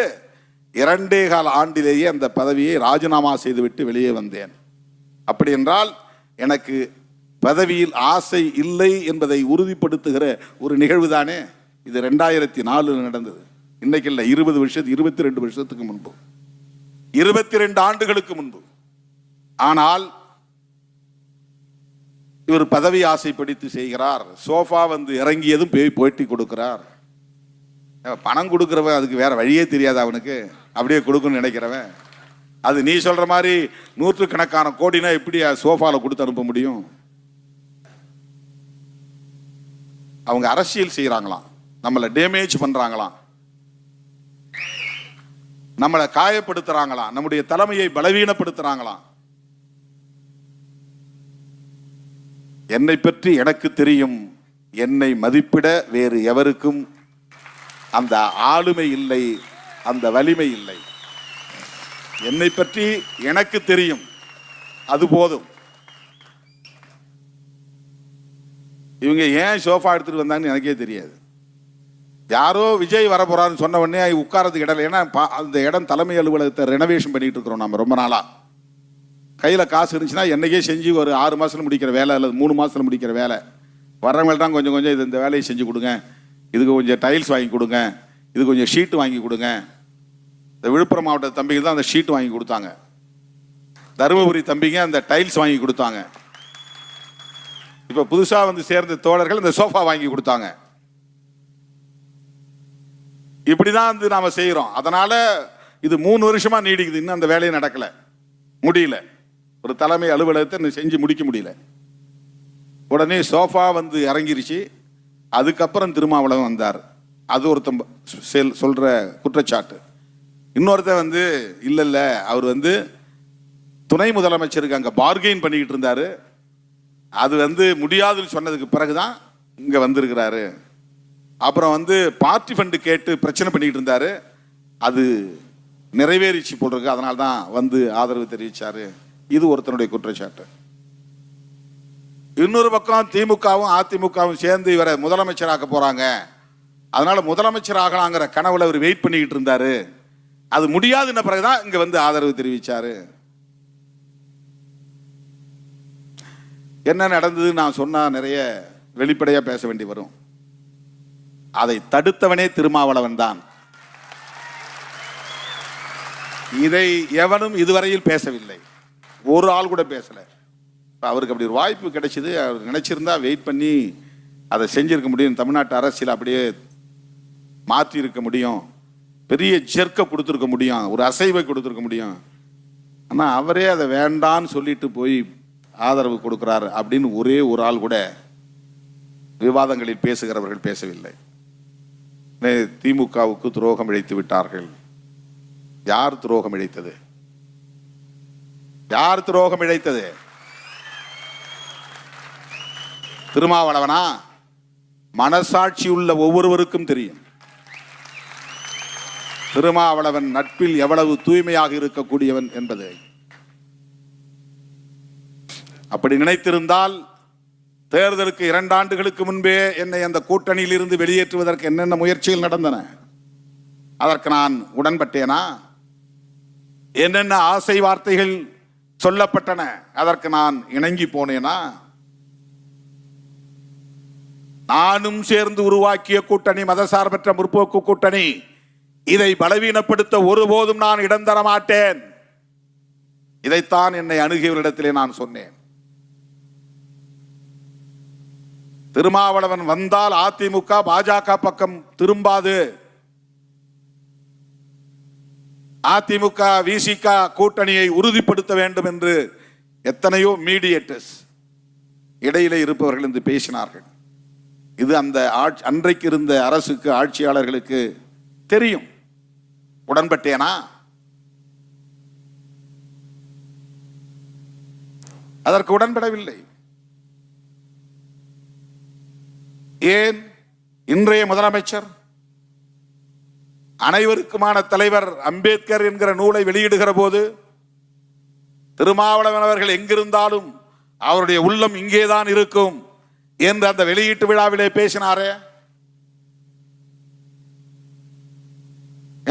2.25 ஆண்டிலேயே அந்த பதவியை ராஜினாமா செய்துவிட்டு வெளியே வந்தேன். அப்படி என்றால் எனக்கு பதவியில் ஆசை இல்லை என்பதை உறுதிப்படுத்துகிற ஒரு நிகழ்வு தானே இது. 2004 நடந்தது, இன்னைக்கு இல்லை, 22 வருஷத்துக்கு முன்பு, 22 ஆண்டுகளுக்கு முன்பு. ஆனால் இவர் பதவி ஆசைப்படுத்தி செய்கிறார். சோஃபா இறங்கியதும் போட்டி கொடுக்கிறார். பணம் கொடுக்கிறவன் அதுக்கு வேற வழியே தெரியாது அவனுக்கு, அப்படியே கொடுக்கணும்னு நினைக்கிறவன். அது நீ சொல்ற மாதிரி 100 கணக்கான கோடினா எப்படி சோஃபால கொடுத்து அனுப்ப முடியும்? அவங்க அரசியல் செய்யறாங்களாம், நம்மளை டேமேஜ் பண்றாங்களாம், நம்மளை காயப்படுத்துறாங்களாம், நம்முடைய தலைமையை பலவீனப்படுத்துறாங்களாம். என்னை பற்றி எனக்கு தெரியும், என்னை மதிப்பிட வேறு எவருக்கும் அந்த ஆளுமை இல்லை, அந்த வலிமை இல்லை. என்னை பற்றி எனக்கு தெரியும், அது போதும். இவங்க ஏன் சோஃபா எடுத்துட்டு வந்தாங்கன்னு எனக்கே தெரியாது. யாரோ விஜய் வர போறான்னு சொன்ன உடனே உட்காரத்துக்கு இடம் இல்லை. ஏன்னா அந்த இடம் தலைமை அலுவலகத்தை ரெனோவேஷன் பண்ணிட்டு இருக்கிறோம் நம்ம ரொம்ப நாளா. கையில் காசு இருந்துச்சுன்னா என்னைக்கே செஞ்சு ஒரு 6 மாசத்துல முடிக்கிற வேலை அல்லது 3 மாசத்துல முடிக்கிற வேலை. வர்றவங்க தான் கொஞ்சம் கொஞ்சம் இந்த வேலையை செஞ்சு கொடுங்க, இதுக்கு கொஞ்சம் டைல்ஸ் வாங்கி கொடுங்க, இது கொஞ்சம் ஷீட்டு வாங்கி கொடுங்க. இந்த விழுப்புரம் மாவட்ட தம்பிக்கு தான் அந்த ஷீட் வாங்கி கொடுத்தாங்க, தருமபுரி தம்பிங்க அந்த டைல்ஸ் வாங்கி கொடுத்தாங்க, இப்போ புதுசாக வந்து சேர்ந்த தோழர்கள் இந்த சோஃபா வாங்கி கொடுத்தாங்க. இப்படிதான் வந்து நாம செய்யறோம். அதனால இது 3 வருஷமா நீடிக்குது, இன்னும் அந்த வேலையை நடக்கல, முடியல. ஒரு தலைமை அலுவலகத்தை செஞ்சு முடிக்க முடியல. உடனே சோஃபா வந்து இறங்கிருச்சு. அதுக்கப்புறம் திருமாவளவன் வந்தார். அது ஒருத்தன் சொல்ற குற்றச்சாட்டு. இன்னொருத்தன் வந்து இல்ல இல்ல அவர் வந்து துணை முதலமைச்சருக்கு அங்க பார்கெயின் பண்ணிக்கிட்டு இருந்தாரு, அது வந்து முடியாதுன்னு சொன்னதுக்கு பிறகுதான் இங்க வந்திருக்கிறாரு. அப்புறம் வந்து பார்ட்டி ஃபண்டு கேட்டு பிரச்சனை பண்ணிக்கிட்டு இருந்தாரு, அது நிறைவேறிச்சு போட்டிருக்கு, அதனால தான் வந்து ஆதரவு தெரிவிச்சாரு. இது ஒருத்தனுடைய குற்றச்சாட்டு. இன்னொரு பக்கம் திமுகவும் அதிமுகவும் சேர்ந்து இவரை முதலமைச்சராக்க போறாங்க, அதனால முதலமைச்சர் ஆகலாங்கிற கனவுல அவர் வெயிட் பண்ணிக்கிட்டு இருந்தாரு, அது முடியாதுன்ன பிறகுதான் இங்க வந்து ஆதரவு தெரிவிச்சாரு. என்ன நடந்தது நான் சொன்னா நிறைய வெளிப்படையா பேச வேண்டி வரும். அதை தடுத்தவனே திருமாவளவன் தான். இதை எவனும் இதுவரையில் பேசவில்லை, ஒரு ஆள் கூட பேசல. அவருக்கு அப்படி ஒரு வாய்ப்பு கிடைச்சது, அவர் நினைச்சிருந்தா வெயிட் பண்ணி அதை செஞ்சிருக்க முடியும், தமிழ்நாட்டு அரசியல் அப்படியே மாற்றி இருக்க முடியும், பெரிய ஜெர்க்க கொடுத்துருக்க முடியும், ஒரு அசைவை கொடுத்துருக்க முடியும். ஆனால் அவரே அதை வேண்டான்னு சொல்லிட்டு போய் ஆதரவு கொடுக்கிறார் அப்படின்னு ஒரே ஒரு ஆள் கூட விவாதங்களில் பேசுகிறவர்கள் பேசவில்லை. திமுகவுக்கு துரோகம் இழைத்து விட்டார்கள். யார் துரோகம் இழைத்தது? யார் துரோகம் இழைத்தது? திருமாவளவனா? மனசாட்சி உள்ள ஒவ்வொருவருக்கும் தெரியும் திருமாவளவன் நட்பில் எவ்வளவு தூய்மையாக இருக்கக்கூடியவன் என்பது. அப்படி நினைத்திருந்தால் தேர்தலுக்கு 2 ஆண்டுகளுக்கு முன்பே என்னை அந்த கூட்டணியில் இருந்து வெளியேற்றுவதற்கு என்னென்ன முயற்சிகள் நடந்தன, அதற்கு நான் உடன்பட்டேனா? என்னென்ன ஆசை வார்த்தைகள் சொல்லப்பட்டன, அதற்கு நான் இணங்கி போனேனா? நானும் சேர்ந்து உருவாக்கிய கூட்டணி மதசார்பற்ற முற்போக்கு கூட்டணி, இதை பலவீனப்படுத்த ஒருபோதும் நான் இடம் தர மாட்டேன். இதைத்தான் என்னை அணுகியவரிடத்திலே நான் சொன்னேன். திருமாவளவன் வந்தால் அதிமுக பாஜக பக்கம் திரும்பாது. அதிமுக விசிக கூட்டணியை உறுதிப்படுத்த வேண்டும் என்று எத்தனையோ மீடியேட்டர்ஸ் இடையிலே இருப்பவர்கள் என்று பேசினார்கள். இது அந்த அன்றைக்கு இருந்த அரசுக்கு, ஆட்சியாளர்களுக்கு தெரியும். உடன்பட்டேனா? அதற்கு உடன்படவில்லை. ஏன்? இன்றைய முதலமைச்சர் அனைவருக்குமான தலைவர் அம்பேத்கர் என்கிற நூலை வெளியிடுகிற போது திருமாவளவன் அவர்கள் எங்கிருந்தாலும் அவருடைய உள்ளம் இங்கேதான் இருக்கும் என்று அந்த வெளியீட்டு விழாவிலே பேசினாரே.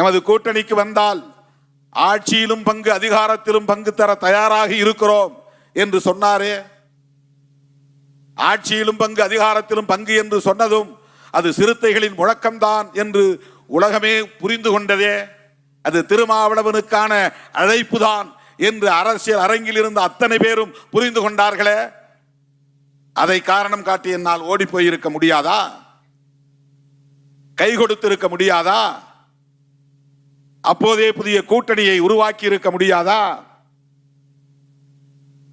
எமது கூட்டணிக்கு வந்தால் ஆட்சியிலும் பங்கு, அதிகாரத்திலும் பங்கு தர தயாராக இருக்கிறோம் என்று சொன்னாரே. ஆட்சியிலும் பங்கு, அதிகாரத்திலும் பங்கு என்று சொன்னதும் அது சிறுத்தைகளின் முழக்கம்தான் என்று உலகமே புரிந்து கொண்டதே. அது திருமாவளவனுக்கான அழைப்புதான் என்று அரசியல் அரங்கில் இருந்த அத்தனை பேரும் புரிந்து கொண்டார்களே. அதை காரணம் காட்டி என்னால் ஓடி போயிருக்க முடியாதா? கை கொடுத்திருக்க முடியாதா? அப்போதே புதிய கூட்டணியை உருவாக்கி இருக்க முடியாதா?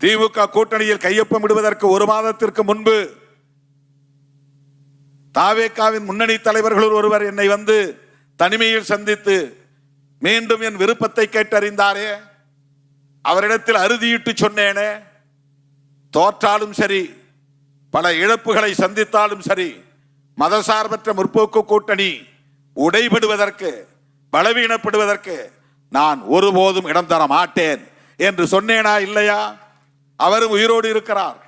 திமுக கூட்டணியில் கையொப்பமிடுவதற்கு 1 மாதத்திற்கு முன்பு தாவேகாவின் முன்னணி தலைவர்கள் ஒருவர் என்னை வந்து தனிமையில் சந்தித்து மீண்டும் என் விருப்பத்தை கேட்டறிந்தாரே, அவரிடத்தில் அறுதியிட்டு சொன்னேனே, தோற்றாலும் சரி பல இழப்புகளை சந்தித்தாலும் சரி மதசார்பற்ற முற்போக்கு கூட்டணி உடைபடுவதற்கு பலவீனப்படுவதற்கு நான் ஒருபோதும் இடம் தர மாட்டேன் என்று சொன்னேனா இல்லையா? அவரும் உயிரோடு இருக்கிறார்.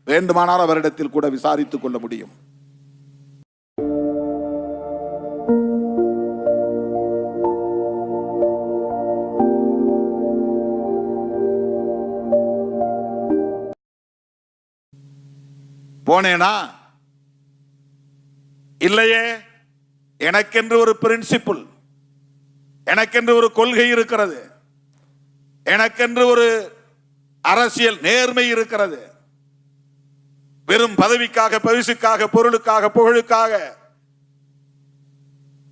வேண்டுமானால் அவரிடத்தில் கூட விசாரித்துக் கொள்ள முடியும். போனேனா? இல்லையே. எனக்கென்று ஒரு பிரின்சிபிள், எனக்கென்று ஒரு கொள்கை இருக்கிறது, எனக்கென்று ஒரு அரசியல் நேர்மை இருக்கிறது. வெறும் பதவிக்காக, பரிசுக்காக, பொருளுக்காக, புகழுக்காக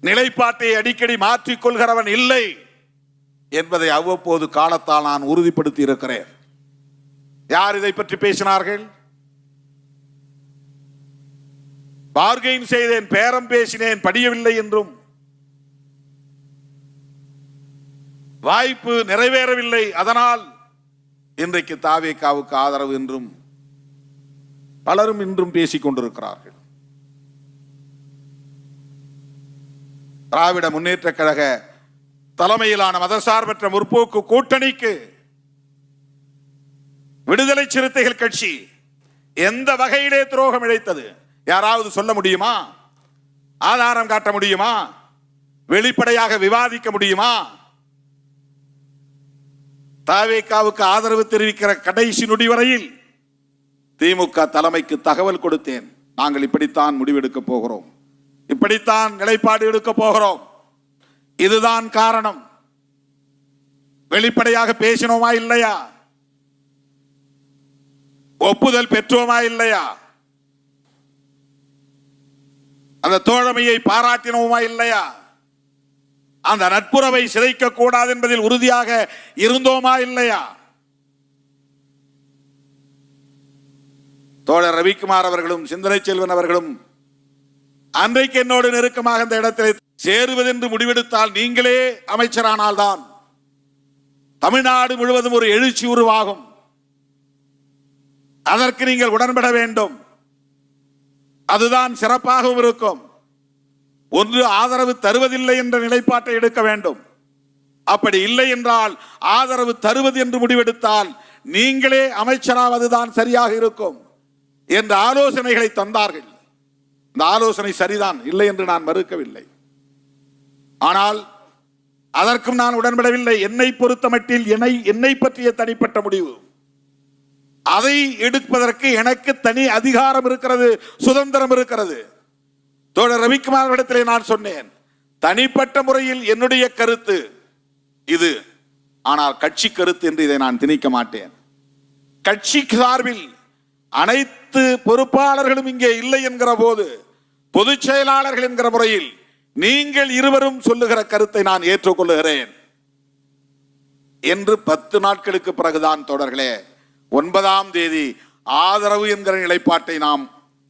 நிலைப்பாட்டை அடிக்கடி மாற்றிக் கொள்கிறவன் இல்லை என்பதை அவ்வப்போது காலத்தால் நான் உறுதிப்படுத்தி இருக்கிறேன். யார் இதை பற்றி பேசினார்கள்? பார்கெயின் செய்தேன், பேரம் பேசினேன், படியவில்லை என்றும், வாய்ப்பு நிறைவேறவில்லை, அதனால் இன்றைக்கு தாவேகாவுக்கு ஆதரவு என்றும் பலரும் இன்றும் பேசிக் கொண்டிருக்கிறார்கள். திராவிட முன்னேற்ற கழக தலைமையிலான மதசார்பற்ற முற்போக்கு கூட்டணிக்கு விடுதலை சிறுத்தைகள் கட்சி எந்த வகையிலே துரோகம் இழைத்தது யாராவது சொல்ல முடியுமா? ஆதாரம் காட்ட முடியுமா? வெளிப்படையாக விவாதிக்க முடியுமா? தாவேகாவுக்கு ஆதரவு தெரிவிக்கிற கடைசி நொடி வரையில் திமுக தலைமைக்கு தகவல் கொடுத்தேன். நாங்கள் இப்படித்தான் முடிவெடுக்க போகிறோம், இப்படித்தான் நிலைப்பாடு எடுக்க போகிறோம், இதுதான் காரணம். வெளிப்படையாக பேசினோமா இல்லையா? ஒப்புதல் பெற்றோமா இல்லையா? அந்த தோழமையை பாராட்டினோமா இல்லையா? அந்த நட்புறவை சிதைக்க கூடாது என்பதில் உறுதியாக இருந்தோமா இல்லையா? தோழர் ரவிக்குமார் அவர்களும் சிந்தனை செல்வன் அவர்களும் அன்றைக்கு என்னோடு நெருக்கமாக இந்த இடத்தில் சேருவதென்று முடிவெடுத்தால், நீங்களே அமைச்சரானால்தான் தமிழ்நாடு முழுவதும் ஒரு எழுச்சி உருவாகும், அதற்கு நீங்கள் உடன்பட வேண்டும், அதுதான் சிறப்பாகவும் இருக்கும். ஒன்று ஆதரவு தருவதில்லை என்ற நிலைப்பாட்டை எடுக்க வேண்டும். அப்படி இல்லை என்றால் ஆதரவு தருவது என்று முடிவெடுத்தால் நீங்களே அமைச்சராவதுதான் சரியாக இருக்கும் என்ற ஆலோசனைகளை தந்தார்கள். இந்த ஆலோசனை சரிதான், இல்லை என்று நான் மறுக்கவில்லை. ஆனால் அதற்கும் நான் உடன்படவில்லை. என்னை பொறுத்தமட்டில் என்னை பற்றிய தனிப்பட்ட முடிவு, அதை எடுப்பதற்கு எனக்கு தனி அதிகாரம் இருக்கிறது, சுதந்திரம் இருக்கிறது. தோழர் ரவிக்குமார் இடத்திலே நான் சொன்னேன், தனிப்பட்ட முறையில் என்னுடைய கருத்து இது, ஆனால் கட்சி கருத்து என்று இதை நான் திணிக்க மாட்டேன். கட்சி சார்பில் அனைத்து பொறுப்பாளர்களும் இங்கே இல்லை என்கிற போது, பொதுச் செயலாளர்கள் என்கிற முறையில் நீங்கள் இருவரும் சொல்லுகிற கருத்தை நான் ஏற்றுக்கொள்ளுகிறேன் என்று 10 நாட்களுக்கு பிறகுதான் தோழர்களே 9ஆம் தேதி ஆதரவு என்கிற நிலைப்பாட்டை நாம்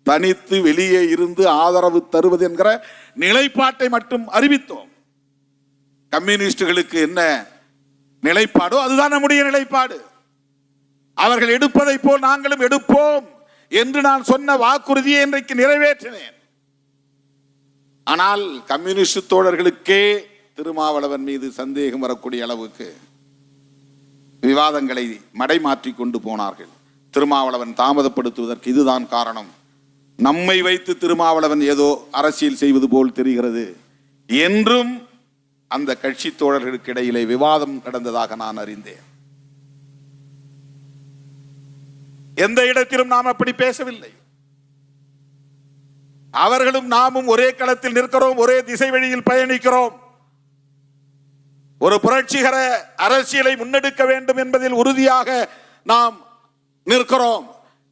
தனித்து வெளியே இருந்து ஆதரவு தருவது என்கிற நிலைப்பாட்டை மட்டும் அறிவித்தோம். கம்யூனிஸ்டுகளுக்கு என்ன நிலைப்பாடோ அதுதான் நம்முடைய நிலைப்பாடு. அவர்கள் எடுப்பதை போல் நாங்களும் எடுப்போம் என்று நான் சொன்ன வாக்குறுதியை இன்றைக்கு நிறைவேற்றினேன். ஆனால் கம்யூனிஸ்ட் தோழர்களுக்கே திருமாவளவன் மீது சந்தேகம் வரக்கூடிய அளவுக்கு விவாதங்களை மடைமாற்றி கொண்டு போனார்கள். திருமாவளவன் தாமதப்படுத்துவதற்கு இதுதான் காரணம், நம்மை வைத்து திருமாவளவன் ஏதோ அரசியல் செய்வது போல் தெரிகிறது என்றும் அந்த கட்சி தோழர்களுக்கு இடையிலே விவாதம் நடந்ததாக நான் அறிந்தேன். எந்த இடத்திலும் நாம் அப்படி பேசவில்லை. அவர்களும் நாமும் ஒரே களத்தில் நிற்கிறோம், ஒரே திசை வழியில் பயணிக்கிறோம். ஒரு புரட்சிகர அரசியலை முன்னெடுக்க வேண்டும் என்பதில் உறுதியாக நாம் நிற்கிறோம்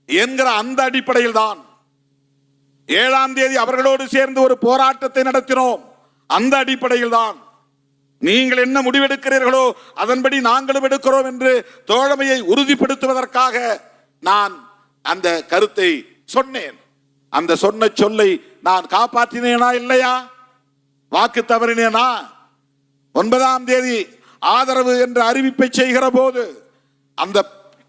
என்கிற அந்த அடிப்படையில் தான் 7ஆம் தேதி அவர்களோடு சேர்ந்து ஒரு போராட்டத்தை நடத்தினோம். அந்த அடிப்படையில் தான் நீங்கள் என்ன முடிவெடுக்கிறீர்களோ அதன்படி நாங்களும் எடுக்கிறோம் என்று தோழமையை உறுதிப்படுத்துவதற்காக நான் அந்த கருத்தை சொன்னேன். அந்த சொன்ன சொல்லை நான் காப்பாற்றினேனா இல்லையா? வாக்கு தவறினேனா? 9ஆம் தேதி ஆதரவு என்ற அறிவிப்பை செய்கிற போது அந்த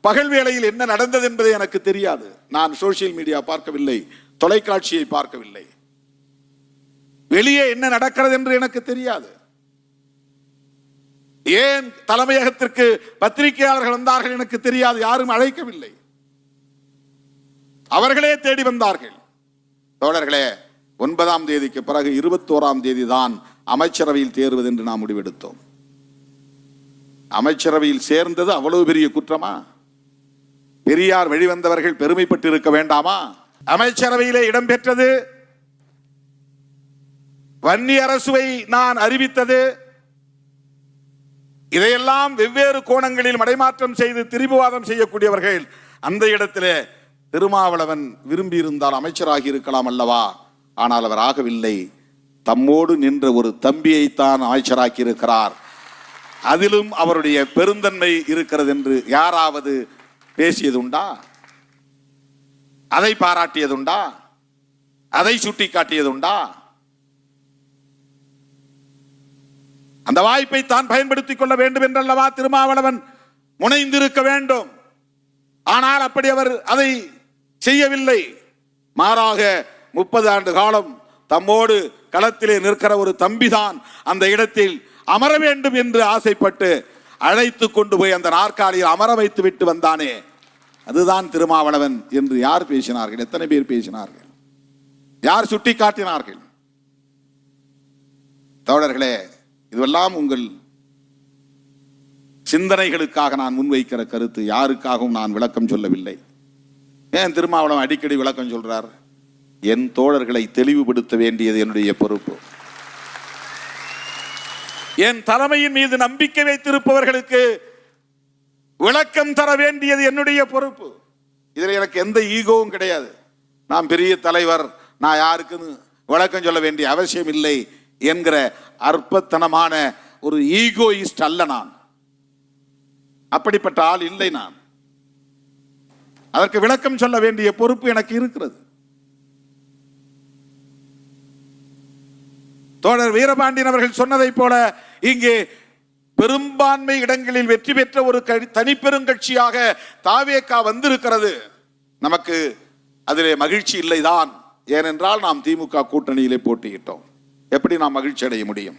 பகல் வேளையில் என்ன நடந்தது என்பது எனக்கு தெரியாது. நான் சோசியல் மீடியா பார்க்கவில்லை, தொலைக்காட்சியை பார்க்கவில்லை. வெளியே என்ன நடக்கிறது என்று எனக்கு தெரியாது. ஏன் தலைமையகத்திற்கு பத்திரிகையாளர்கள் வந்தார்கள் எனக்கு தெரியாது. யாரும் அழைக்கவில்லை, அவர்களே தேடி வந்தார்கள். தோழர்களே, 9ஆம் தேதிக்கு பிறகு 21ஆம் தேதி தான் அமைச்சரவையில் தேர்வது என்று நாம் முடிவெடுத்தோம். அமைச்சரவையில் சேர்ந்தது அவ்வளவு பெரிய குற்றமா? பெரியார் வெளிவந்தவர்கள் பெருமைப்பட்டு இருக்க வேண்டாமா? அமைச்சரவையிலே இடம்பெற்றது, வன்னி அரசுவை நான் அறிவித்தது, இதையெல்லாம் வெவ்வேறு கோணங்களில் மடைமாற்றம் செய்து திரிபுவாதம் செய்யக்கூடியவர்கள். அந்த இடத்திலே திருமாவளவன் விரும்பி இருந்தால் அமைச்சராகி இருக்கலாம் அல்லவா? ஆனால் அவர் ஆகவில்லை. தம்மோடு நின்ற ஒரு தம்பியைத்தான் அமைச்சராக்கி இருக்கிறார். அதிலும் அவருடைய பெருந்தன்மை இருக்கிறது என்று யாராவது பேசியதுண்டா? அதை பாராட்டியதுண்டா? அதை சுட்டி காட்டியதுண்டா? அந்த வாய்ப்பை தான் பயன்படுத்திக் கொள்ள வேண்டும் என்றல்லவா திருமாவளவன் முனைந்திருக்க வேண்டும். ஆனால் அப்படி அவர் அதை செய்யவில்லை. மாறாக 30 ஆண்டு காலம் தம்மோடு களத்திலே நிற்கிற ஒரு தம்பிதான் அந்த இடத்தில் அமர வேண்டும் என்று ஆசைப்பட்டு அழைத்து கொண்டு போய் அந்த நாற்காலியில் அமர வைத்து விட்டு வந்தானே, அதுதான் திருமாவளவன் என்று யார் பேசினார்கள்? எத்தனை பேர் பேசினார்கள்? யார் சுட்டி காட்டினார்கள்? தோழர்களே, இதுவெல்லாம் உங்கள் சிந்தனைகளுக்காக நான் முன்வைக்கிற கருத்து. யாருக்காகவும் நான் விளக்கம் சொல்லவில்லை. ஏன் திருமாவளவன் அடிக்கடி விளக்கம் சொல்றார்? என் தோழர்களை தெளிவுபடுத்த வேண்டியது என்னுடைய பொறுப்பு. என் தலைமையின் மீது நம்பிக்கை வைத்திருப்பவர்களுக்கு விளக்கம் தர வேண்டியது என்னுடைய பொறுப்பு. இதில் எனக்கு எந்த ஈகோவும் கிடையாது. நான் பெரிய தலைவர், நான் யாருக்குன்னு விளக்கம் சொல்ல வேண்டிய அவசியம் இல்லை என்கிற அற்பத்தனமான ஒரு ஈகோயிஸ்ட் அல்ல நான். அப்படிப்பட்ட ஆள் இல்லை நான். அதற்கு விளக்கம் சொல்ல வேண்டிய பொறுப்பு எனக்கு இருக்கிறது. தோழர் வீரபாண்டியன் அவர்கள் சொன்னதை போல இங்கே பெரும்பான்மை இடங்களில் வெற்றி பெற்ற ஒரு தனிப்பெருங்கட்சியாக தாவேகா வந்திருக்கிறது. நமக்கு அதிலே மகிழ்ச்சி இல்லைதான். ஏனென்றால் நாம் திமுக கூட்டணியிலே போட்டியிட்டோம். எப்படி நாம் மகிழ்ச்சி அடைய முடியும்?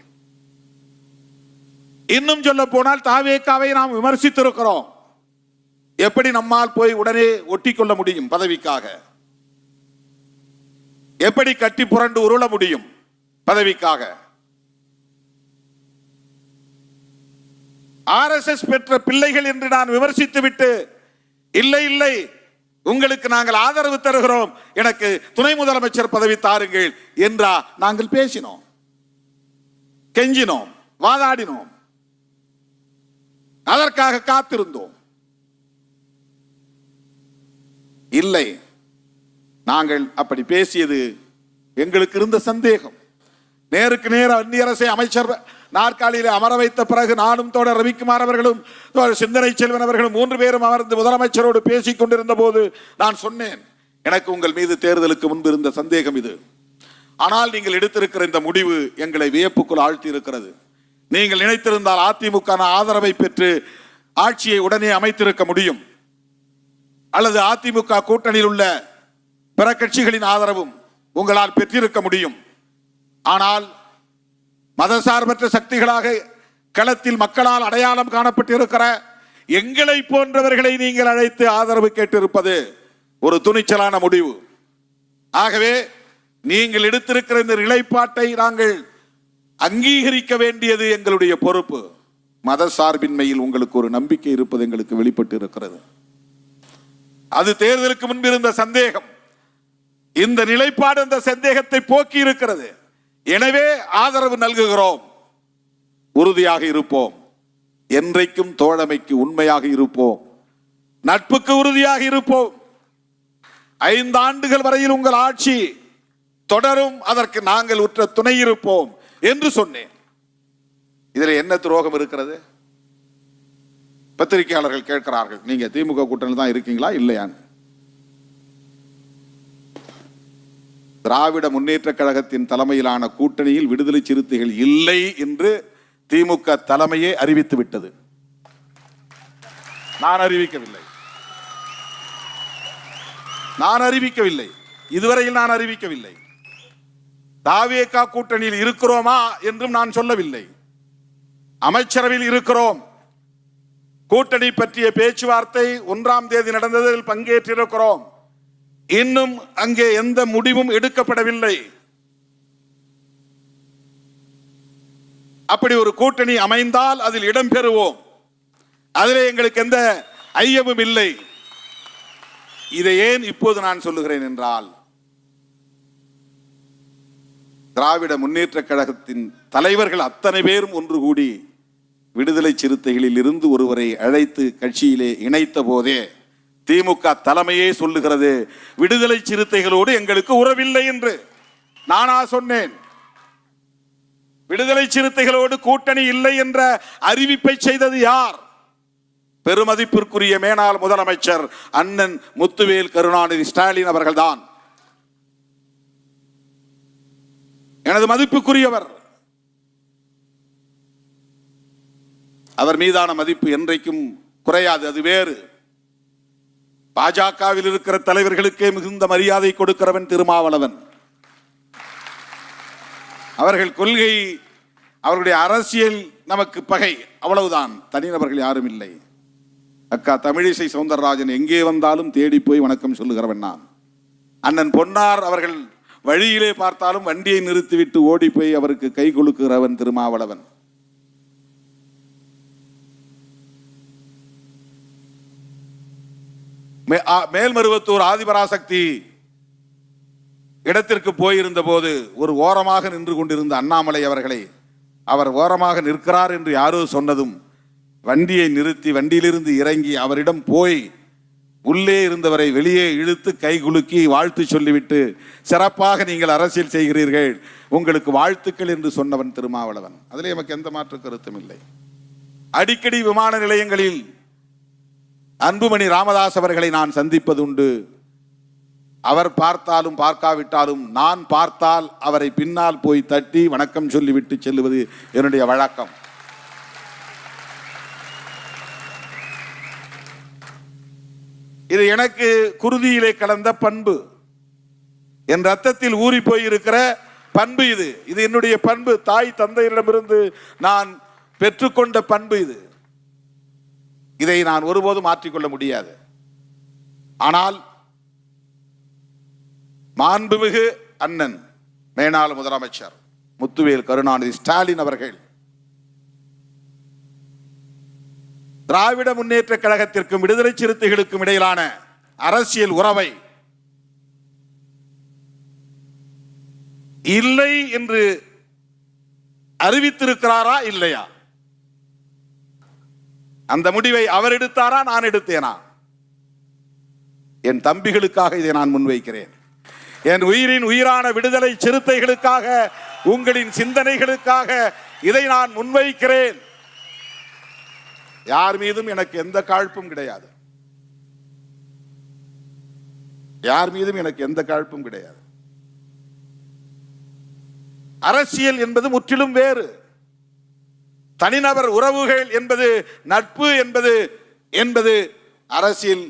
இன்னும் சொல்ல போனால் தாவேகாவை நாம் விமர்சித்திருக்கிறோம். எப்படி நம்மால் போய் உடனே ஒட்டி கொள்ள முடியும்? பதவிக்காக எப்படி கட்டி புரண்டு உருள முடியும்? பதவிக்காக. RSS பெற்ற பிள்ளைகள் என்று நான் விமர்சித்து விட்டு, இல்லை இல்லை உங்களுக்கு நாங்கள் ஆதரவு தருகிறோம், எனக்கு துணை முதலமைச்சர் பதவி தாருங்கள் என்றா நாங்கள் பேசினோம், கெஞ்சினோம், வாதாடினோம், அதற்காக காத்திருந்தோம். இல்லை, நாங்கள் அப்படி பேசியது எங்களுக்கு இருந்த சந்தேகம். நேருக்கு நேர அந்நிய அரசை அமைச்சர் நாற்காலியிலே அமர வைத்த பிறகு நானும் தோழர் ரவிக்குமார் அவர்களும் தோழர் சிந்தனை செல்வன் அவர்களும் 3 பேரும் அமர்ந்து முதலமைச்சரோடு பேசிக் கொண்டிருந்த போது நான் சொன்னேன், எனக்கு உங்கள் மீது தேர்தலுக்கு முன்பு இருந்த சந்தேகம் இது. ஆனால் நீங்கள் எடுத்திருக்கிற இந்த முடிவு எங்களை வியப்புக்குள் ஆழ்த்தி இருக்கிறது. நீங்கள் நினைத்திருந்தால் அதிமுக ஆதரவை பெற்று ஆட்சியை உடனே அமைத்திருக்க முடியும், அல்லது அதிமுக கூட்டணியில் உள்ள பிற கட்சிகளின் ஆதரவும் உங்களால் பெற்றிருக்க முடியும். ஆனால் மதசார்பற்ற சக்திகளாக களத்தில் மக்களால் அடையாளம் காணப்பட்டிருக்கிற எங்களை போன்றவர்களை நீங்கள் அழைத்து ஆதரவு கேட்டிருப்பது ஒரு துணிச்சலான முடிவு. ஆகவே நீங்கள் எடுத்திருக்கிற இந்த நிலைப்பாட்டை நாங்கள் அங்கீகரிக்க வேண்டியது எங்களுடைய பொறுப்பு. மத சார்பின்மையில் உங்களுக்கு ஒரு நம்பிக்கை இருப்பது எங்களுக்கு வெளிப்பட்டு இருக்கிறது. அது தேர்தலுக்கு முன்பு இருந்த சந்தேகம். இந்த நிலைப்பாடு அந்த சந்தேகத்தை போக்கி இருக்கிறது. எனவே ஆதரவு நல்குகிறோம், உறுதியாக இருப்போம், என்றைக்கும் தோழமைக்கு உண்மையாக இருப்போம், நட்புக்கு உறுதியாக இருப்போம். 5 ஆண்டுகள் வரையில் உங்கள் ஆட்சி தொடரும், அதற்கு நாங்கள் உற்ற துணை இருப்போம் என்று சொன்னேன். இதில் என்ன துரோகம் இருக்கிறது? பத்திரிகையாளர்கள் கேட்கிறார்கள், நீங்க திமுக கூட்டணியில் தான் இருக்கீங்களா இல்லையான்னு. திராவிட முன்னேற்ற கழகத்தின் தலைமையிலான கூட்டணியில் விடுதலை சிறுத்தைகள் இல்லை என்று திமுக தலைமையே அறிவித்து விட்டது. நான் அறிவிக்கவில்லை, இதுவரையில் நான் அறிவிக்கவில்லை. தாவேகா கூட்டணியில் இருக்கிறோமா என்றும் நான் சொல்லவில்லை. அமைச்சரவையில் இருக்கிறோம். கூட்டணி பற்றிய பேச்சுவார்த்தை 1ஆம் தேதி நடந்ததில் பங்கேற்றிருக்கிறோம். இன்னும் அங்கே எந்த முடிவும் எடுக்கப்படவில்லை. அப்படி ஒரு கூட்டணி அமைந்தால் அதில் இடம்பெறுவோம். அதிலே எங்களுக்கு எந்த ஐயமும் இல்லை. இதை ஏன் இப்போது நான் சொல்லுகிறேன் என்றால், திராவிட முன்னேற்ற கழகத்தின் தலைவர்கள் அத்தனை பேரும் ஒன்று கூடி விடுதலை சிறுத்தைகளில் இருந்து ஒருவரை அழைத்து கட்சியிலே இணைத்த போதே திமுக தலைமையே சொல்லுகிறது, விடுதலை சிறுத்தைகளோடு எங்களுக்கு உறவில்லை என்று. நானா சொன்னேன்? விடுதலை சிறுத்தைகளோடு கூட்டணி இல்லை என்ற அறிவிப்பை செய்தது யார்? பெருமதிப்பிற்குரிய மேனாள் முதலமைச்சர் அண்ணன் முத்துவேல் கருணாநிதி ஸ்டாலின் அவர்கள்தான். எனது மதிப்புக்குரியவர். அவர் மீதான மதிப்பு என்றைக்கும் குறையாது, அது வேறு. பாஜகவில் இருக்கிற தலைவர்களுக்கே மிகுந்த மரியாதை கொடுக்கிறவன் திருமாவளவன். அவர்கள் கொள்கை, அவருடைய அரசியல் நமக்கு பகை, அவ்வளவுதான். தனிநபர்கள் யாரும் இல்லை. அக்கா தமிழிசை சவுந்தரராஜன் எங்கே வந்தாலும் தேடி போய் வணக்கம் சொல்லுகிறவன் நான். அண்ணன் பொன்னார் அவர்கள் வழியிலே பார்த்தாலும் வண்டியை நிறுத்திவிட்டு ஓடி போய் அவருக்கு கை கொடுக்கிறவன் திருமாவளவன். மேல்மருவத்தூர் ஆதிபராசக்தி இடத்திற்கு போயிருந்த போது ஒரு ஓரமாக நின்று கொண்டிருந்த அண்ணாமலை அவர்களை அவர் ஓரமாக நிற்கிறார் என்று யாரோ சொன்னதும் வண்டியை நிறுத்தி வண்டியிலிருந்து இறங்கி அவரிடம் போய் உள்ளே இருந்தவரை வெளியே இழுத்து கை குலுக்கி வாழ்த்து சொல்லிவிட்டு, சிறப்பாக நீங்கள் அரசியல் செய்கிறீர்கள், உங்களுக்கு வாழ்த்துக்கள் என்று சொன்னவன் திருமாவளவன். அதிலே நமக்கு எந்த மாற்று கருத்தும் இல்லை. அடிக்கடி விமான நிலையங்களில் அன்புமணி ராமதாஸ் அவர்களை நான் சந்திப்பது உண்டு. அவர் பார்த்தாலும் பார்க்காவிட்டாலும் நான் பார்த்தால் அவரை பின்னால் போய் தட்டி வணக்கம் சொல்லிவிட்டு செல்லுவது என்னுடைய வழக்கம். இது எனக்கு குருதியிலே கலந்த பண்பு, என் ரத்தத்தில் ஊறி போயிருக்கிற பண்பு. இது என்னுடைய பண்பு. தாய் தந்தையரிடமிருந்து நான் பெற்றுக்கொண்ட பண்பு இது. இதை நான் ஒருபோதும் மாற்றிக்கொள்ள முடியாது. ஆனால் மாண்புமிகு அண்ணன் மேனாள் முதலமைச்சர் முத்துவேல் கருணாநிதி ஸ்டாலின் அவர்கள் திராவிட முன்னேற்ற கழகத்திற்கும் விடுதலை சிறுத்தைகளுக்கும் இடையிலான அரசியல் உறவை இல்லை என்று அறிவித்திருக்கிறாரா இல்லையா? அந்த முடிவை அவர் எடுத்தாரா, நான் எடுத்தேனா? என் தம்பிகளுக்காக இதை நான் முன்வைக்கிறேன். என் உயிரின் உயிரான விடுதலை சிறுத்தைகளுக்காக, உங்களின் சிந்தனைகளுக்காக இதை நான் முன்வைக்கிறேன். யார் மீதும் எனக்கு எந்த காழ்ப்பும் கிடையாது. யார் மீதும் எனக்கு எந்த காழ்ப்பும் கிடையாது. அரசியல் என்பது முற்றிலும் வேறு. தனிநபர் உறவுகள் என்பது, நட்பு என்பது அரசியல்